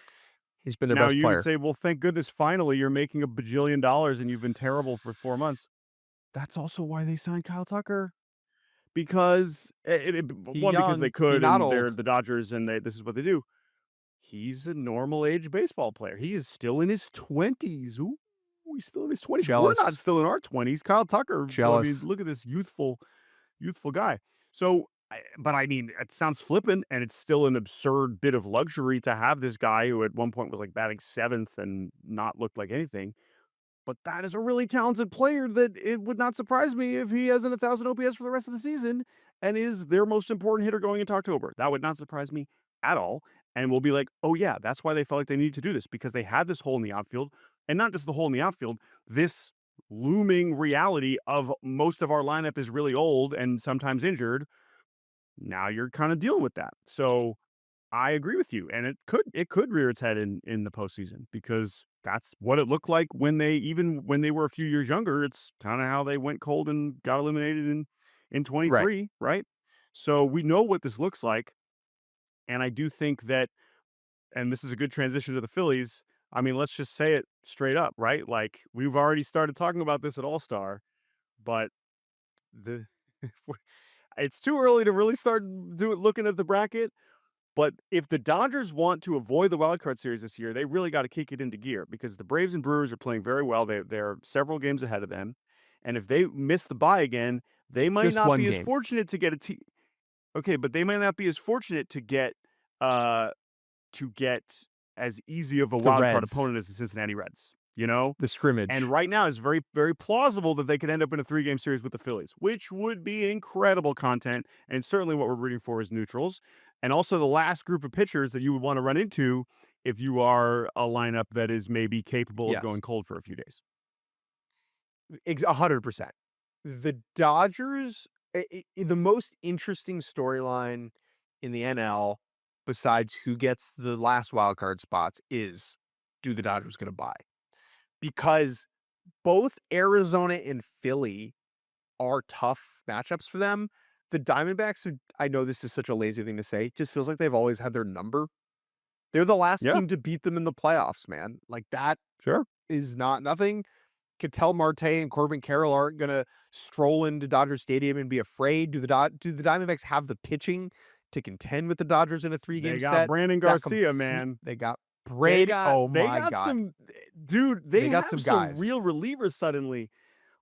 He's been their Now best you would player. say, well, thank goodness finally you're making $1 bajillion and you've been terrible for 4 months. That's also why they signed Kyle Tucker. Because He one, because they young, he could, not and they're old. the Dodgers, and this is what they do. He's a normal age baseball player. He is still in his 20s. Ooh, he's still in his 20s. We're not Jealous. still in our 20s. Kyle Tucker, I mean, Jealous. look at this youthful guy. So, but I mean, it sounds flippant, and it's still an absurd bit of luxury to have this guy who at one point was like batting seventh and not looked like anything. But that is a really talented player that it would not surprise me if he has an 1,000 OPS for the rest of the season and is their most important hitter going into October. That would not surprise me at all. And we'll be like, oh, yeah, that's why they felt like they needed to do this, because they had this hole in the outfield. And not just the hole in the outfield, this looming reality of most of our lineup is really old and sometimes injured. Now you're kind of dealing with that. So I agree with you, and it could rear its head in the postseason, because that's what it looked like even when they were a few years younger. It's kind of how they went cold and got eliminated in Right. 23, right? So we know what this looks like, and I do think that, and this is a good transition to the Phillies. I mean, let's just say it straight up, right? Like, we've already started talking about this at All Star, but the it's too early to really start looking at the bracket. But if the Dodgers want to avoid the wild card series this year, they really got to kick it into gear, because the Braves and Brewers are playing very well. They're several games ahead of them. And if they miss the bye again, they might Just not one be as game. fortunate to get a team. Okay, but they might not be as fortunate uh to get as easy of a The wild card Reds. opponent as the Cincinnati Reds, you know? The And scrimmage. right now, it's very, very plausible that they could end up in a 3-game series with the Phillies, which would be incredible content, and certainly what we're rooting for as neutrals. and also the last group of pitchers that you would want to run into if you are a lineup that is maybe capable of going Yes, cold for a few days. 100%. The Dodgers, the most interesting storyline in the NL, besides who gets the last wild card spots, is do the Dodgers going to buy? Because both Arizona and Philly are tough matchups for them. The Diamondbacks are, I know this is such a lazy thing to say, just feels like they've always had their number. They're the last Yeah, team to beat them in the playoffs, man. Like that sure. is not nothing. Ketel Marte and Corbin Carroll aren't gonna stroll into Dodger Stadium and be afraid. Do the Diamondbacks have the pitching to contend with the Dodgers in a They 3-game got set? Brandon That Garcia, man. they got Brady. Oh They my got god, some dude, they they got have some some guys. real relievers suddenly.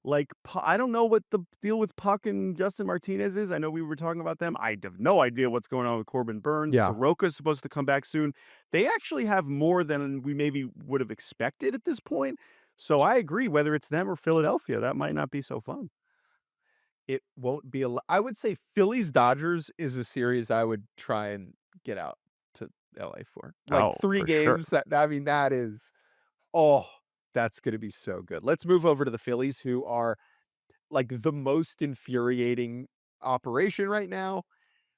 Like I don't know what the deal with Puck and Justin Martinez is. I know we were talking about them. I have no idea what's going on with Corbin Burns. Yeah, Soroka's supposed to come back soon. They actually have more than we maybe would have expected at this point. So I agree. Whether it's them or Philadelphia, that might not be so fun. it won't be I would say Phillies Dodgers is a series I would try and get out to LA for. Like Oh, 3 for sure. games, that I mean, that is, oh, that's gonna be so good. Let's move over to the Phillies, who are like the most infuriating operation right now.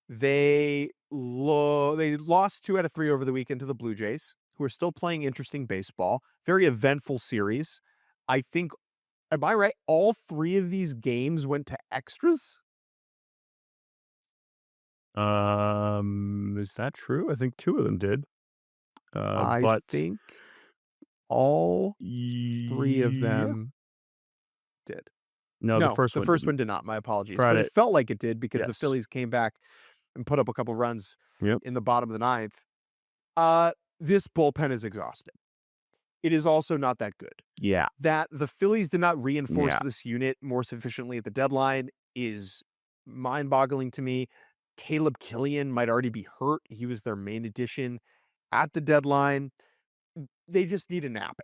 They lost 2 out of 3 over the weekend to the Blue Jays, who are still playing interesting baseball. Very eventful series. I think, am I right? All 3 of these games went to extras? Is that true? I think two of them did. I But think all 3 of yeah, them did. no, the No, first the one first didn't. one did not, my apologies, but it Friday, felt like it did because the yes. Phillies came back and put up a couple runs Yep. in the bottom of the ninth. This bullpen is exhausted. It is also not that good. Yeah. That the Phillies did not reinforce Yeah. this unit more sufficiently at the deadline is mind-boggling to me. Caleb Killian might already be hurt. He was their main addition at the deadline. They just need a nap.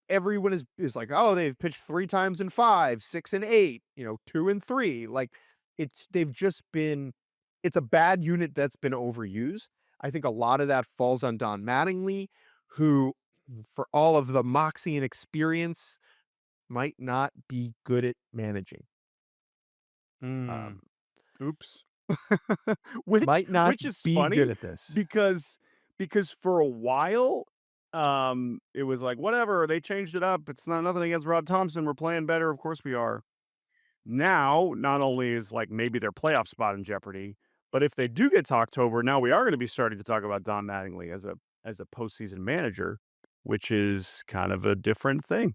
Everyone is like, oh, they've pitched 3 times in 5, 6 and 8, 2 and 3. Like they've just been, it's a bad unit that's been overused. I think a lot of that falls on Don Mattingly, who, for all of the moxie and experience, might not be good at managing. Mm. Um, Oops. might not Which is be good funny at this. because for a while, it was like, whatever, they changed it up. It's not nothing against Rob Thompson. We're playing better. Of course we are. Now, not only is like maybe their playoff spot in jeopardy, but if they do get to October, now we are going to be starting to talk about Don Mattingly as a postseason manager, which is kind of a different thing.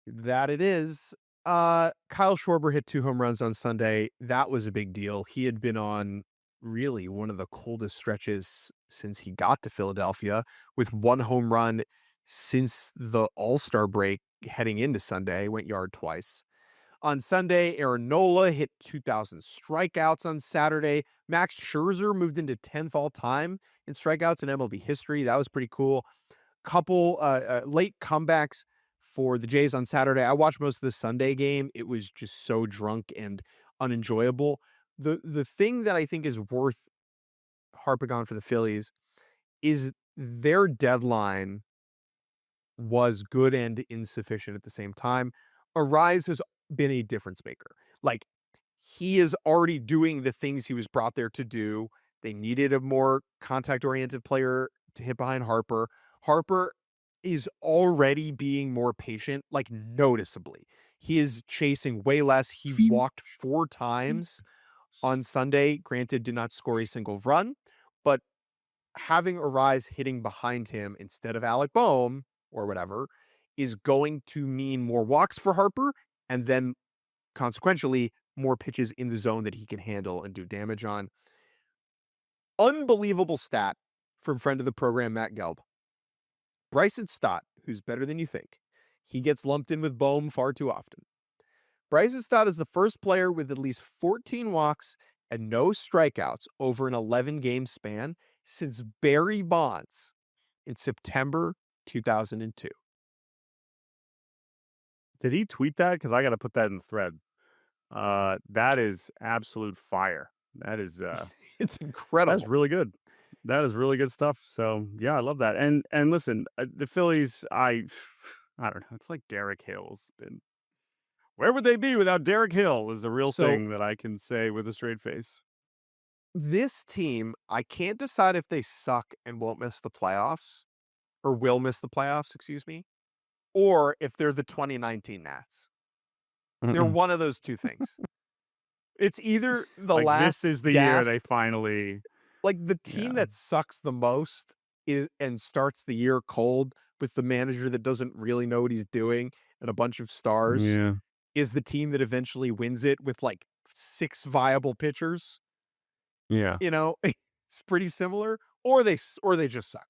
That it is. Kyle Schwarber hit 2 home runs on Sunday. That was a big deal. He had been on really one of the coldest stretches since he got to Philadelphia, with 1 home run since the All-Star break heading into Sunday, went yard twice. On Sunday, Aaron Nola hit 2,000 strikeouts on Saturday. Max Scherzer moved into 10th all-time in strikeouts in MLB history. That was pretty cool. Couple late comebacks for the Jays on Saturday. I watched most of the Sunday game. It was just so drunk and unenjoyable. The thing that I think is worth harping on for the Phillies is their deadline was good and insufficient at the same time. Arise has been a difference maker. Like, he is already doing the things he was brought there to do. They needed a more contact-oriented player to hit behind Harper. Harper is already being more patient, like noticeably. He is chasing way less. He walked 4 times on Sunday. Granted, did not score a single run, but having Arise hitting behind him instead of Alec Boehm or whatever is going to mean more walks for Harper, and then consequentially more pitches in the zone that he can handle and do damage on. Unbelievable stat from friend of the program, Matt Gelb. Bryson Stott, who's better than you think. He gets lumped in with Boehm far too often. Bryson Stott is the first player with at least 14 walks and no strikeouts over an 11-game span since Barry Bonds in September 2002. Did he tweet that? Because I got to put that in the thread. That is absolute fire. That is It's that's incredible. really good. That is really good stuff. So yeah, I love that. And listen, the Phillies, I don't know. It's like Derek Hill's been. Where would they be without Derek Hill? Is a real So thing that I can say with a straight face. this team, I can't decide if they suck and won't miss the playoffs or will miss the playoffs, excuse me, or if they're the 2019 Nats. They're Mm-mm. one of those two things. It's either the Like this last is the year they gasp, finally. like the team Yeah, that sucks the most is and starts the year cold with the manager that doesn't really know what he's doing and a bunch of stars yeah, is the team that eventually wins it with like 6 viable pitchers. yeah. You know, it's pretty similar, or they just suck.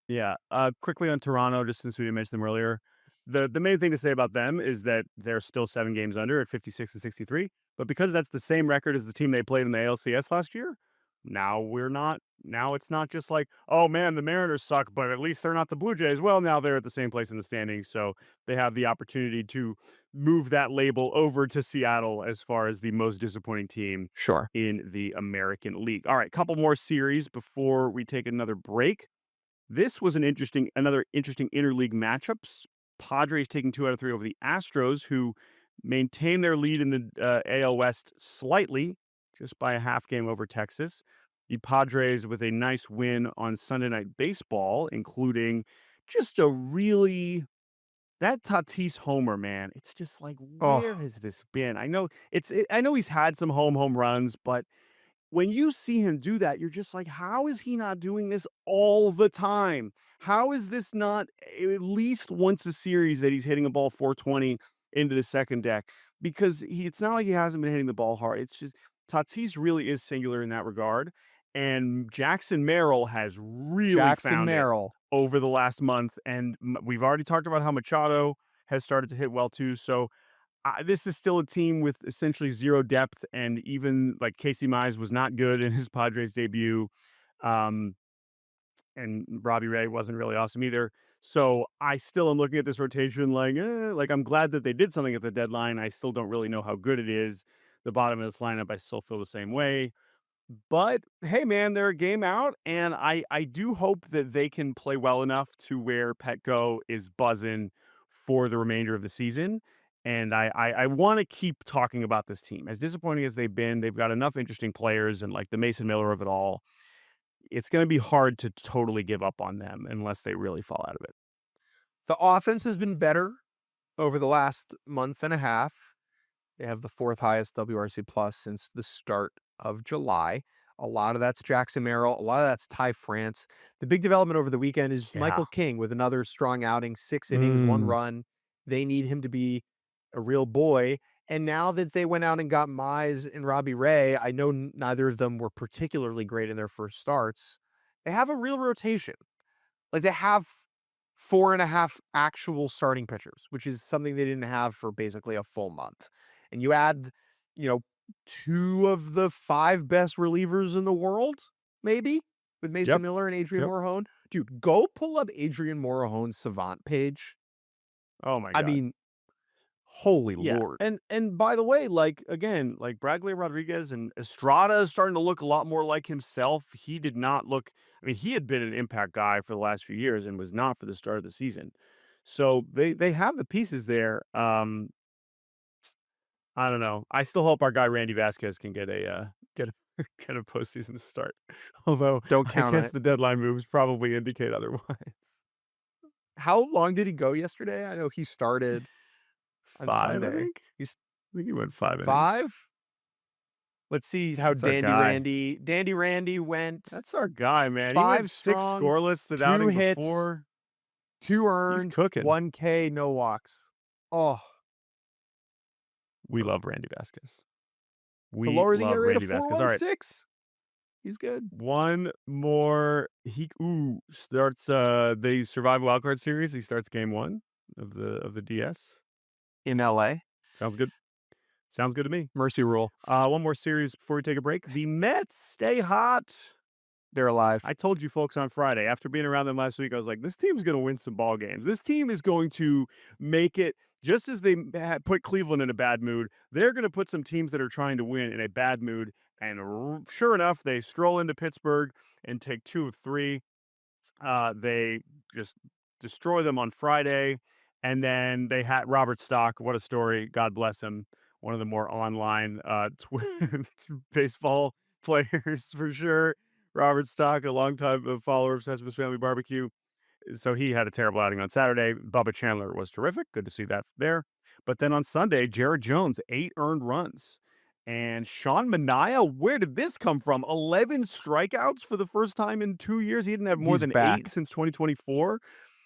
Yeah. Quickly on Toronto, just since we didn't mention them earlier, the main thing to say about them is that they're still 7 games under at 56 and 63. But because that's the same record as the team they played in the ALCS last year, now we're not. Now it's not just like, oh man, the Mariners suck, but at least they're not the Blue Jays. Well, now they're at the same place in the standings, so they have the opportunity to move that label over to Seattle as far as the most disappointing team Sure. in the American League. All right, couple more series before we take another break. This was another interesting interleague matchups. Padres taking 2 out of 3 over the Astros, who maintain their lead in the AL West slightly, just by a half game over Texas. The Padres with a nice win on Sunday Night Baseball, including just a really that Tatis homer, man. It's just like, Oh, where has this been? I know he's had some home runs, but when you see him do that, you're just like, how is he not doing this all the time? How is this not at least once a series that he's hitting a ball 420 into the second deck? Because it's not like he hasn't been hitting the ball hard. It's just Tatis really is singular in that regard. And Jackson Merrill has really Jackson found it Merrill. over the last month. And we've already talked about how Machado has started to hit well too. So this is still a team with essentially zero depth, and even like Casey Mize was not good in his Padres debut, um, and Robbie Ray wasn't really awesome either. So I still am looking at this rotation like I'm glad that they did something at the deadline. I still don't really know how good it is. The bottom of this lineup, I still feel the same way. But hey, man, they're a game out, and I do hope that they can play well enough to where Petco is buzzing for the remainder of the season. And I want to keep talking about this team. As disappointing as they've been, they've got enough interesting players and like the Mason Miller of it all. It's going to be hard to totally give up on them unless they really fall out of it. The offense has been better over the last month and a half. They have the 4th highest WRC plus since the start of July. A lot of that's Jackson Merrill. A lot of that's Ty France. The big development over the weekend is Yeah. Michael King with another strong outing, 6 innings, 1 Mm. run. They need him to be a real boy. And now that they went out and got Mize and Robbie Ray, I know neither of them were particularly great in their first starts. They have a real rotation. Like they have 4.5 actual starting pitchers, which is something they didn't have for basically a full month. And you add, you know, 2 of the 5 best relievers in the world, maybe, with Mason Yep. Miller and Adrian Yep. Morejon. Dude, go pull up Adrian Morejon's Savant page. Oh my I God. mean, holy Yeah, lord. and by the way, like again, like Bradley Rodriguez and Estrada is starting to look a lot more like himself. He did not look. I mean, he had been an impact guy for the last few years and was not for the start of the season. So they have the pieces there. I don't know. I still hope our guy Randy Vasquez can get a get a get a postseason start. Although Don't I count on guess it. the deadline moves probably indicate otherwise. How long did he go yesterday? I know he started on 5, I Sunday. think. He's I think he went 5 innings. 5? Let's see how That's our guy. Dandy Randy went That's our guy, man. He went 5 6 strong, scoreless the 2 outing hits, before. 2 He's earned, cooking. 1 K, no walks. Oh, We love Randy Vasquez. to We lower the love ERA to Randy Vasquez. All right. 4.16. He's good. One more. He starts the Survival Wildcard series. He starts game 1 of the DS. In LA. Sounds good. Sounds good to me. Mercy rule. One more series before we take a break. The Mets stay hot. They're alive. I told you folks on Friday, after being around them last week, I was like, this team's going to win some ball games. This team is going to make it, just as they put Cleveland in a bad mood, they're going to put some teams that are trying to win in a bad mood. And sure enough, they stroll into Pittsburgh and take 2 of 3. They just destroy them on Friday. And then they had Robert Stock. What a story. God bless him. One of the more online baseball players for sure. Robert Stock, a longtime follower of Sesame Family Barbecue. So he had a terrible outing on Saturday. Bubba Chandler was terrific. Good to see that there. But then on Sunday, Jared Jones, 8 earned runs. And Sean Manaea, where did this come from? 11 strikeouts for the first time in 2 years. He didn't have more He's than back. 8 since 2024.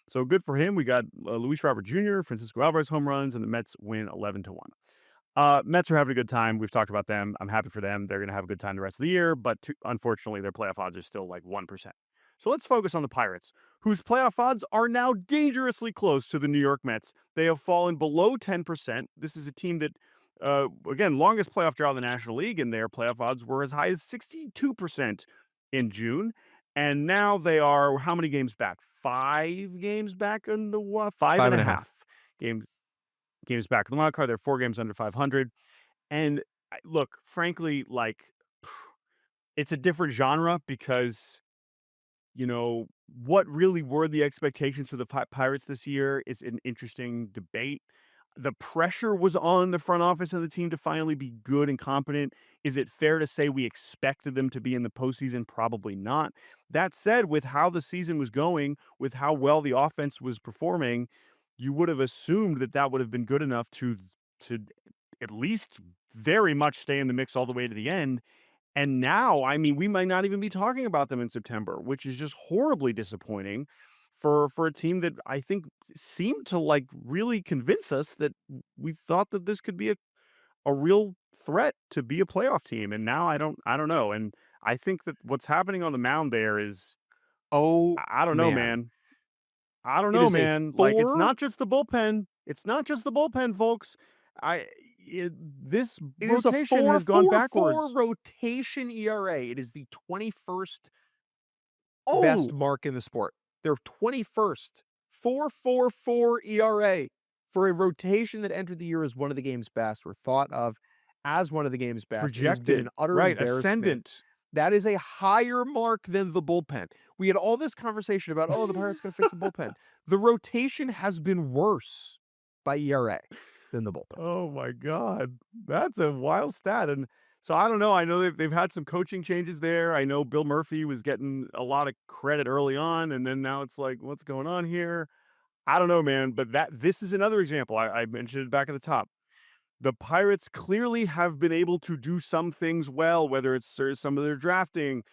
So good for him. We got Luis Robert Jr., Francisco Alvarez home runs, and the Mets win 11-1. Mets are having a good time. We've talked about them. I'm happy for them. They're going to have a good time the rest of the year, but unfortunately, their playoff odds are still like 1%. So let's focus on the Pirates, whose playoff odds are now dangerously close to the New York Mets. They have fallen below 10%. This is a team that, again, longest playoff drought in the National League, and their playoff odds were as high as 62% in June. And now they are how many games back? 5 games back in the five and a half games back in the wild card. They're 4 games under 500. And look, frankly, like it's a different genre because, you know, what really were the expectations for the Pirates this year is an interesting debate. The pressure was on the front office and the team to finally be good and competent. Is it fair to say we expected them to be in the postseason? Probably not. That said, with how the season was going, with how well the offense was performing, you would have assumed that that would have been good enough to at least very much stay in the mix all the way to the end. And now, I mean, we might not even be talking about them in September, which is just horribly disappointing for a team that I think seemed to like really convince us that we thought that this could be a real threat to be a playoff team. And now I don't know. And I think that what's happening on the mound there is, I don't know, man. I don't It know, is a man. Like, it's 4 not just the bullpen. It's not just the bullpen, folks. This It is a rotation has gone 4.44 backwards. rotation ERA. It is the 21st best Oh, mark in the sport. They're 21st. 4.44 ERA for a rotation that entered the year as one of the game's best, or thought of as one of the game's best. It has been projected. an utter Right, embarrassment. ascendant. That is a higher mark than the bullpen. We had all this conversation about, the Pirates going to fix the bullpen. The rotation has been worse by ERA than the bullpen. Oh my God. That's a wild stat. And so I don't know. I know they've had some coaching changes there. I know Bill Murphy was getting a lot of credit early on, and then now it's like, what's going on here? I don't know, man. But this is another example. I mentioned it back at the top. The Pirates clearly have been able to do some things well, whether it's some of their drafting,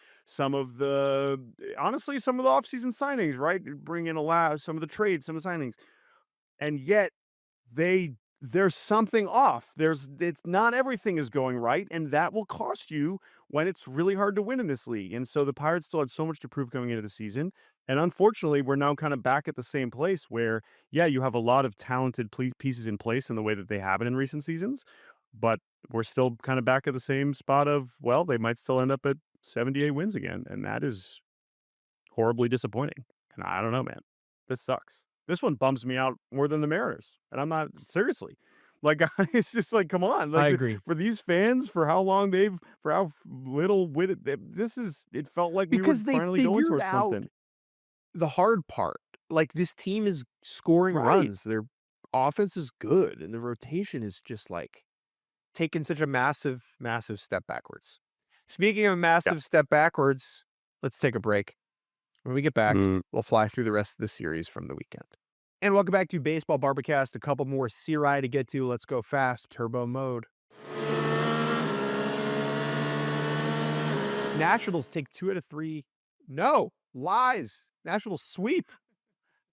honestly, some of the offseason signings, right? Bring in some of the trades, some of the signings. And yet there's something off. It's not everything is going right, and that will cost you when it's really hard to win in this league. And so the Pirates still had so much to prove coming into the season. And unfortunately, we're now kind of back at the same place where, yeah, you have a lot of talented pieces in place in the way that they have it in recent seasons, but we're still kind of back at the same spot of, well, they might still end up at 78 wins again. And that is horribly disappointing. And I don't know, man. This sucks. This one bums me out more than the Mariners. And I'm not, seriously. Like, it's just like, come on. Like, I agree. for these fans, for how little wit it felt like Because we were they finally going figured towards out something. the hard part. Like, this team is scoring Right. runs. Their offense is good, and the rotation is just like taking such a massive, massive step backwards. Speaking of a massive step backwards, let's take a break. When we get back, we'll fly through the rest of the series from the weekend. And welcome back to Baseball Barbacast. A couple more Serie to get to. Let's go fast. Turbo mode. Nationals take 2 out of 3. No, lies. Nationals sweep.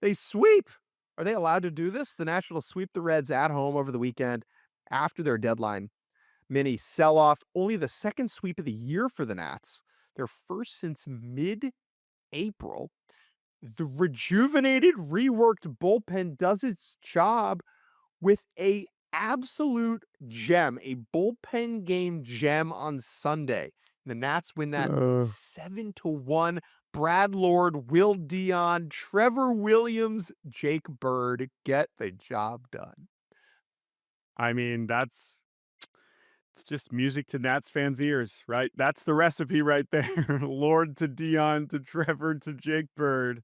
They sweep. Are they allowed to do this? The Nationals sweep the Reds at home over the weekend after their deadline mini sell-off. Only the second sweep of the year for the Nats. Their first since mid-April. The rejuvenated, reworked bullpen does its job with a absolute gem, a bullpen game gem on Sunday The Nats win that Uh, 7-1. Brad Lord, Will Dion, Trevor Williams, Jake Bird get the job done. I mean, it's just music to Nats fans' ears, right? That's the recipe right there. Lord to Dion to Trevor to Jake Bird.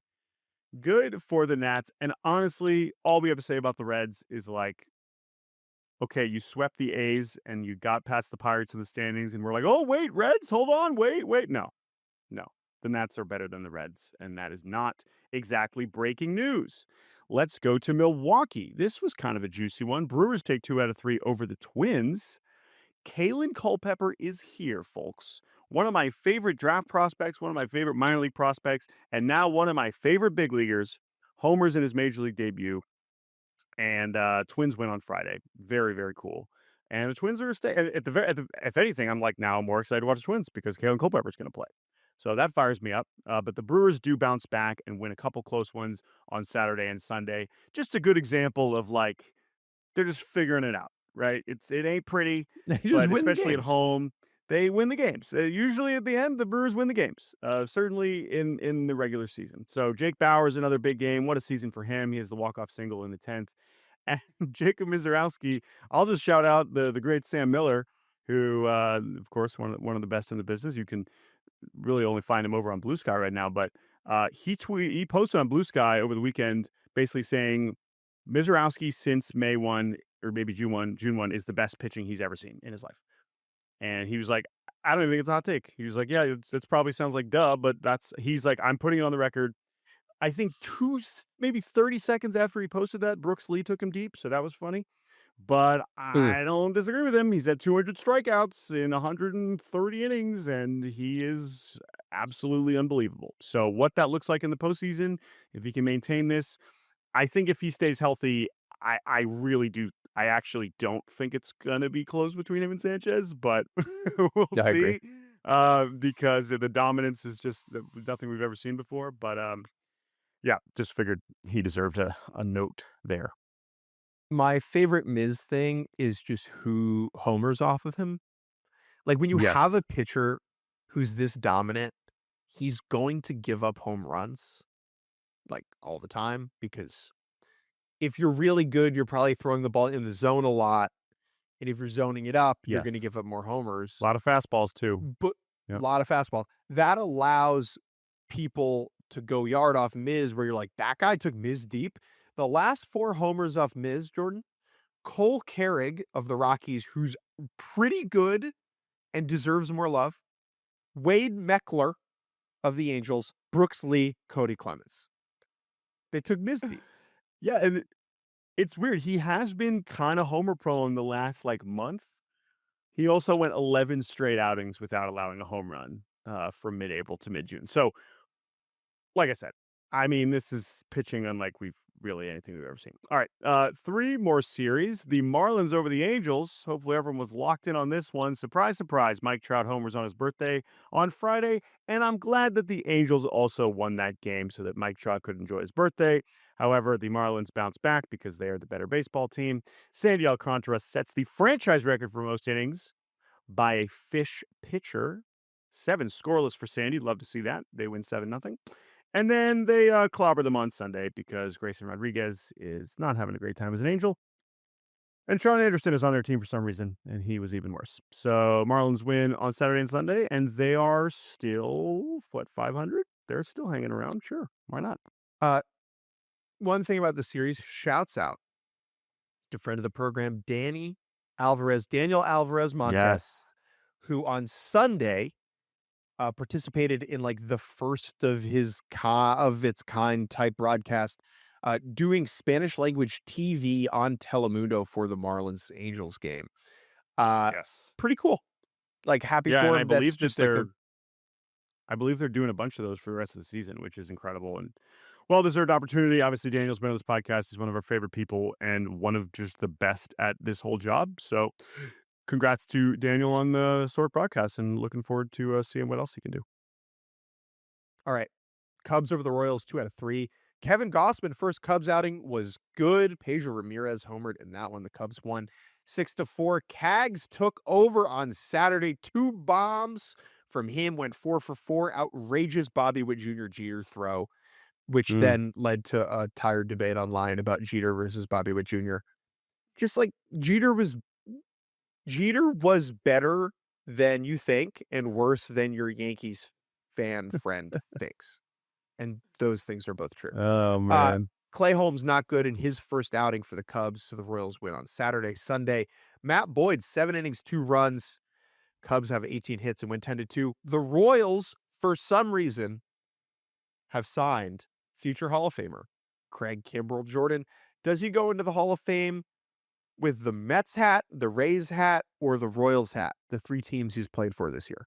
Good for the Nats. And honestly, all we have to say about the Reds is like, okay, you swept the A's and you got past the Pirates in the standings, and we're like, oh, wait, Reds, hold on, wait. No, no. The Nats are better than the Reds, and that is not exactly breaking news. Let's go to Milwaukee. This was kind of a juicy one. Brewers take 2 out of 3 over the Twins. Kalen Culpepper is here, folks. One of my favorite draft prospects, one of my favorite minor league prospects, and now one of my favorite big leaguers. Homers in his major league debut, and Twins win on Friday. Very, very cool. And the Twins are if anything, I'm like now more excited to watch the Twins because Kalen Culpepper is going to play. So that fires me up. But the Brewers do bounce back and win a couple close ones on Saturday and Sunday. Just a good example of like they're just figuring it out, right? It ain't pretty, They just but win the especially at games. home, they win the games. Usually at the end, the Brewers win the games. Certainly in the regular season. So Jake Bauer's another big game. What a season for him! He has the walk-off single in the 10th. And Jacob Mizorowski, I'll just shout out the great Sam Miller, who of course one of the best in the business. You can really only find him over on Blue Sky right now, but he posted on Blue Sky over the weekend basically saying Mizorowski since May 1 or maybe June 1 is the best pitching he's ever seen in his life. And he was like, I don't even think it's a hot take. He was like, yeah, it's probably sounds like duh, but he's like, I'm putting it on the record. I think maybe 30 seconds after he posted that, Brooks Lee took him deep. So that was funny. But Mm. I don't disagree with him. He's had 200 strikeouts in 130 innings, and he is absolutely unbelievable. So what that looks like in the postseason, if he can maintain this, I think if he stays healthy, I really do. I actually don't think it's gonna be close between him and Sanchez, but we'll Yeah, I agree. see. Because the dominance is just nothing we've ever seen before. But yeah, just figured he deserved a note there. My favorite Miz thing is just who homers off of him. Like when you have a Yes. pitcher who's this dominant, he's going to give up home runs like all the time because if you're really good, you're probably throwing the ball in the zone a lot. And if you're zoning it up, you're going to Yes. give up more A homers. lot of fastballs too. But a Yep. lot of fastball. That allows people to go yard off Miz where you're like, that guy took Miz deep. The last 4 homers off Miz, Jordan, Cole Carrig of the Rockies, who's pretty good and deserves more love. Wade Meckler of the Angels, Brooks Lee, Cody Clemens. They took Miz deep. Yeah, and it's weird. He has been kind of homer prone the last like month. He also went 11 straight outings without allowing a home run from mid-April to mid-June. So like I said, I mean, this is pitching unlike anything we've ever seen. All right, 3 more series. The Marlins over the Angels. Hopefully everyone was locked in on this one. Surprise, surprise. Mike Trout homers on his birthday on Friday, and I'm glad that the Angels also won that game so that Mike Trout could enjoy his birthday. However, the Marlins bounce back because they are the better baseball team. Sandy Alcantara sets the franchise record for most innings by a fish pitcher. 7 scoreless for Sandy. Love to see that. They win 7-0. And then they clobber them on Sunday because Grayson Rodriguez is not having a great time as an Angel. And Sean Anderson is on their team for some reason, and he was even worse. So Marlins win on Saturday and Sunday, and they are still, 500? They're still hanging around. Sure. Why not? Uh, One thing about the series, shouts out to friend of the program, Daniel Alvarez Montes, Yes. who on Sunday participated in like the first of its kind type broadcast, doing Spanish language TV on Telemundo for the Marlins Angels game. Yes. Pretty cool. Like happy Yeah, and for I him. That's believe that just like a they're doing a bunch of those for the rest of the season, which is incredible and well-deserved opportunity. Obviously, Daniel's been on this podcast. He's one of our favorite people and one of just the best at this whole job. So congrats to Daniel on the Sort broadcast and looking forward to seeing what else he can do. all right. Cubs over the Royals, 2 out of 3. Kevin Gossman, first Cubs outing was good. Pedro Ramirez homered in that one. The Cubs won 6-4. Cags took over on Saturday. 2 bombs from him, went 4 for 4. Outrageous Bobby Witt Jr. Jeter throw, which Mm. then led to a tired debate online about Jeter versus Bobby Witt Jr. Just like Jeter was better than you think and worse than your Yankees fan friend thinks. And those things are both true. Oh, Uh, man. Clay Holmes not good in his first outing for the Cubs, so the Royals win on Saturday. Sunday, Matt Boyd, 7 innings, 2 runs. Cubs have 18 hits and win 10-2. The Royals, for some reason, have signed future Hall of Famer Craig Kimbrell. Jordan, does he go into the Hall of Fame with the Mets hat, the Rays hat, or the Royals hat? The 3 teams he's played for this year.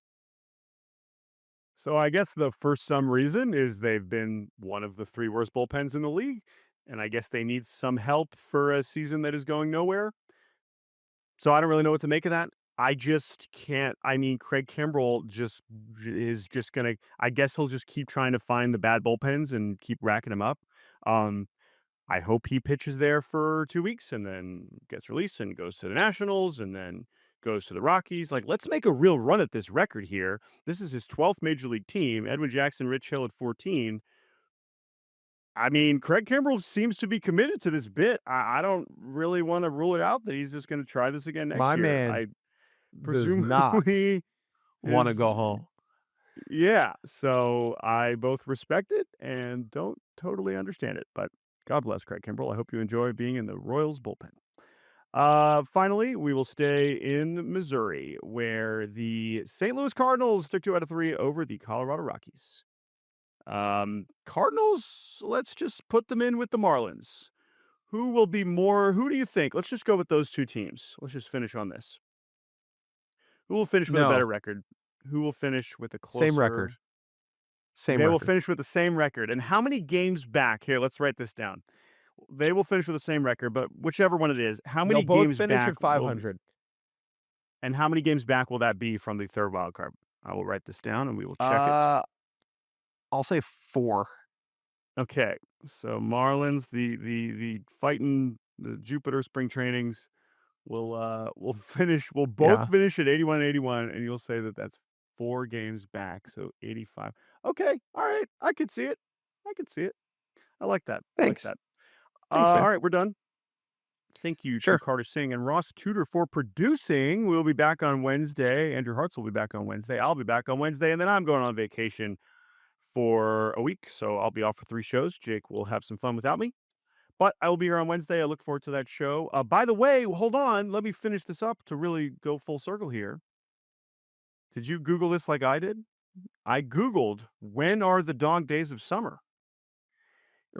So I guess the for some reason is they've been one of the 3 worst bullpens in the league, and I guess they need some help for a season that is going nowhere. So I don't really know what to make of that. I just can't. I mean, Craig Kimbrell is just gonna. I guess he'll just keep trying to find the bad bullpens and keep racking them up. I hope he pitches there for 2 weeks and then gets released and goes to the Nationals and then goes to the Rockies. Like, let's make a real run at this record here. This is his 12th major league team. Edwin Jackson, Rich Hill at 14. I mean, Craig Kimbrell seems to be committed to this bit. I don't really want to rule it out that he's just going to try this again next My year. man I does not presumably want to is, go home. yeah. So I both respect it and don't totally understand it. But God bless Craig Kimbrell. I hope you enjoy being in the Royals bullpen. Finally, we will stay in Missouri, where the St. Louis Cardinals took 2 out of 3 over the Colorado Rockies. Cardinals, let's just put them in with the Marlins. Who do you think? Let's just go with those 2 teams. Let's just finish on this. Who will finish with a better No, record? Who will finish with a same record. closer? Same They will record. finish with the same record. And how many games back? Here, let's write this down. They will finish with the same record, but whichever one it is, how They'll many both games finish back at 500. and how many games back will that be from the 3rd wild card? I will write this down and we will check it. I'll say 4. Okay. So Marlins, the fighting the Jupiter spring trainings will both Yeah. finish at 81 and 81, and you'll say that that's 4 games back, so 85. Okay. All right. I could see it. I like that. Thanks. Thanks, man. All right, we're done. Thank you to Sure. Carter Singh and Ross Tudor for producing. We'll be back on Wednesday. Andrew Hartz will be back on Wednesday. I'll be back on Wednesday, and then I'm going on vacation for a week, so I'll be off for 3 shows. Jake will have some fun without me, but I will be here on Wednesday. I look forward to that show. By the way, hold on. Let me finish this up to really go full circle here. Did you Google this like I did? I Googled, when are the dog days of summer?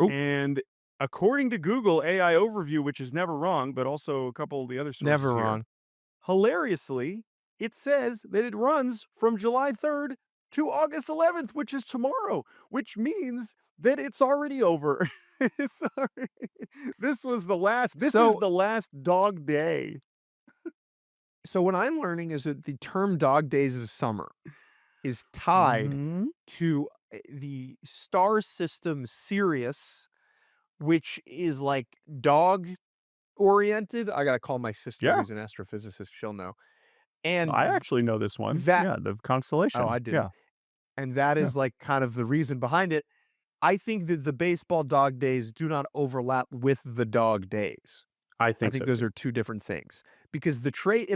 Oop. And according to Google AI Overview, which is never wrong, but also a couple of the other sources Never here, wrong. hilariously, it says that it runs from July 3rd to August 11th, which is tomorrow, which means that it's already over. This is the last dog day. So what I'm learning is that the term dog days of summer is tied Mhm. to the star system Sirius, which is like dog oriented. I got to call my sister Yeah, who's an astrophysicist. She'll know. And I actually know this one. that, Yeah, the oh, constellation. I didn't. Yeah, And that yeah. is like kind of the reason behind it. I think that the baseball dog days do not overlap with the dog days. I I think think so those too. are 2 different things because if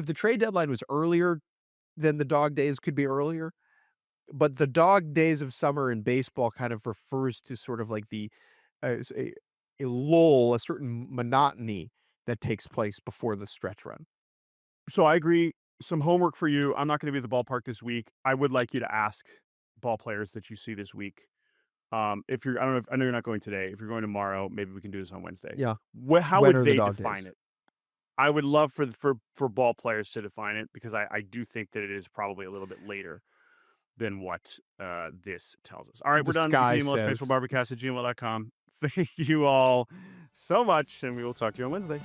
the trade deadline was earlier, then the dog days could be earlier. But the dog days of summer in baseball kind of refers to sort of like a lull, a certain monotony that takes place before the stretch run. So I agree. Some homework for you. I'm not going to be at the ballpark this week. I would like you to ask ball players that you see this week. If you're, I don't know, I know you're not going today. If you're going tomorrow, maybe we can do this on Wednesday. Yeah. How When would are the they dog define days? it? I would love for ball players to define it because I do think that it is probably a little bit later than what this tells us. All right, The we're done. You can sky email us says baseballbarbecast@gmail.com. Thank you all so much, and we will talk to you on Wednesday.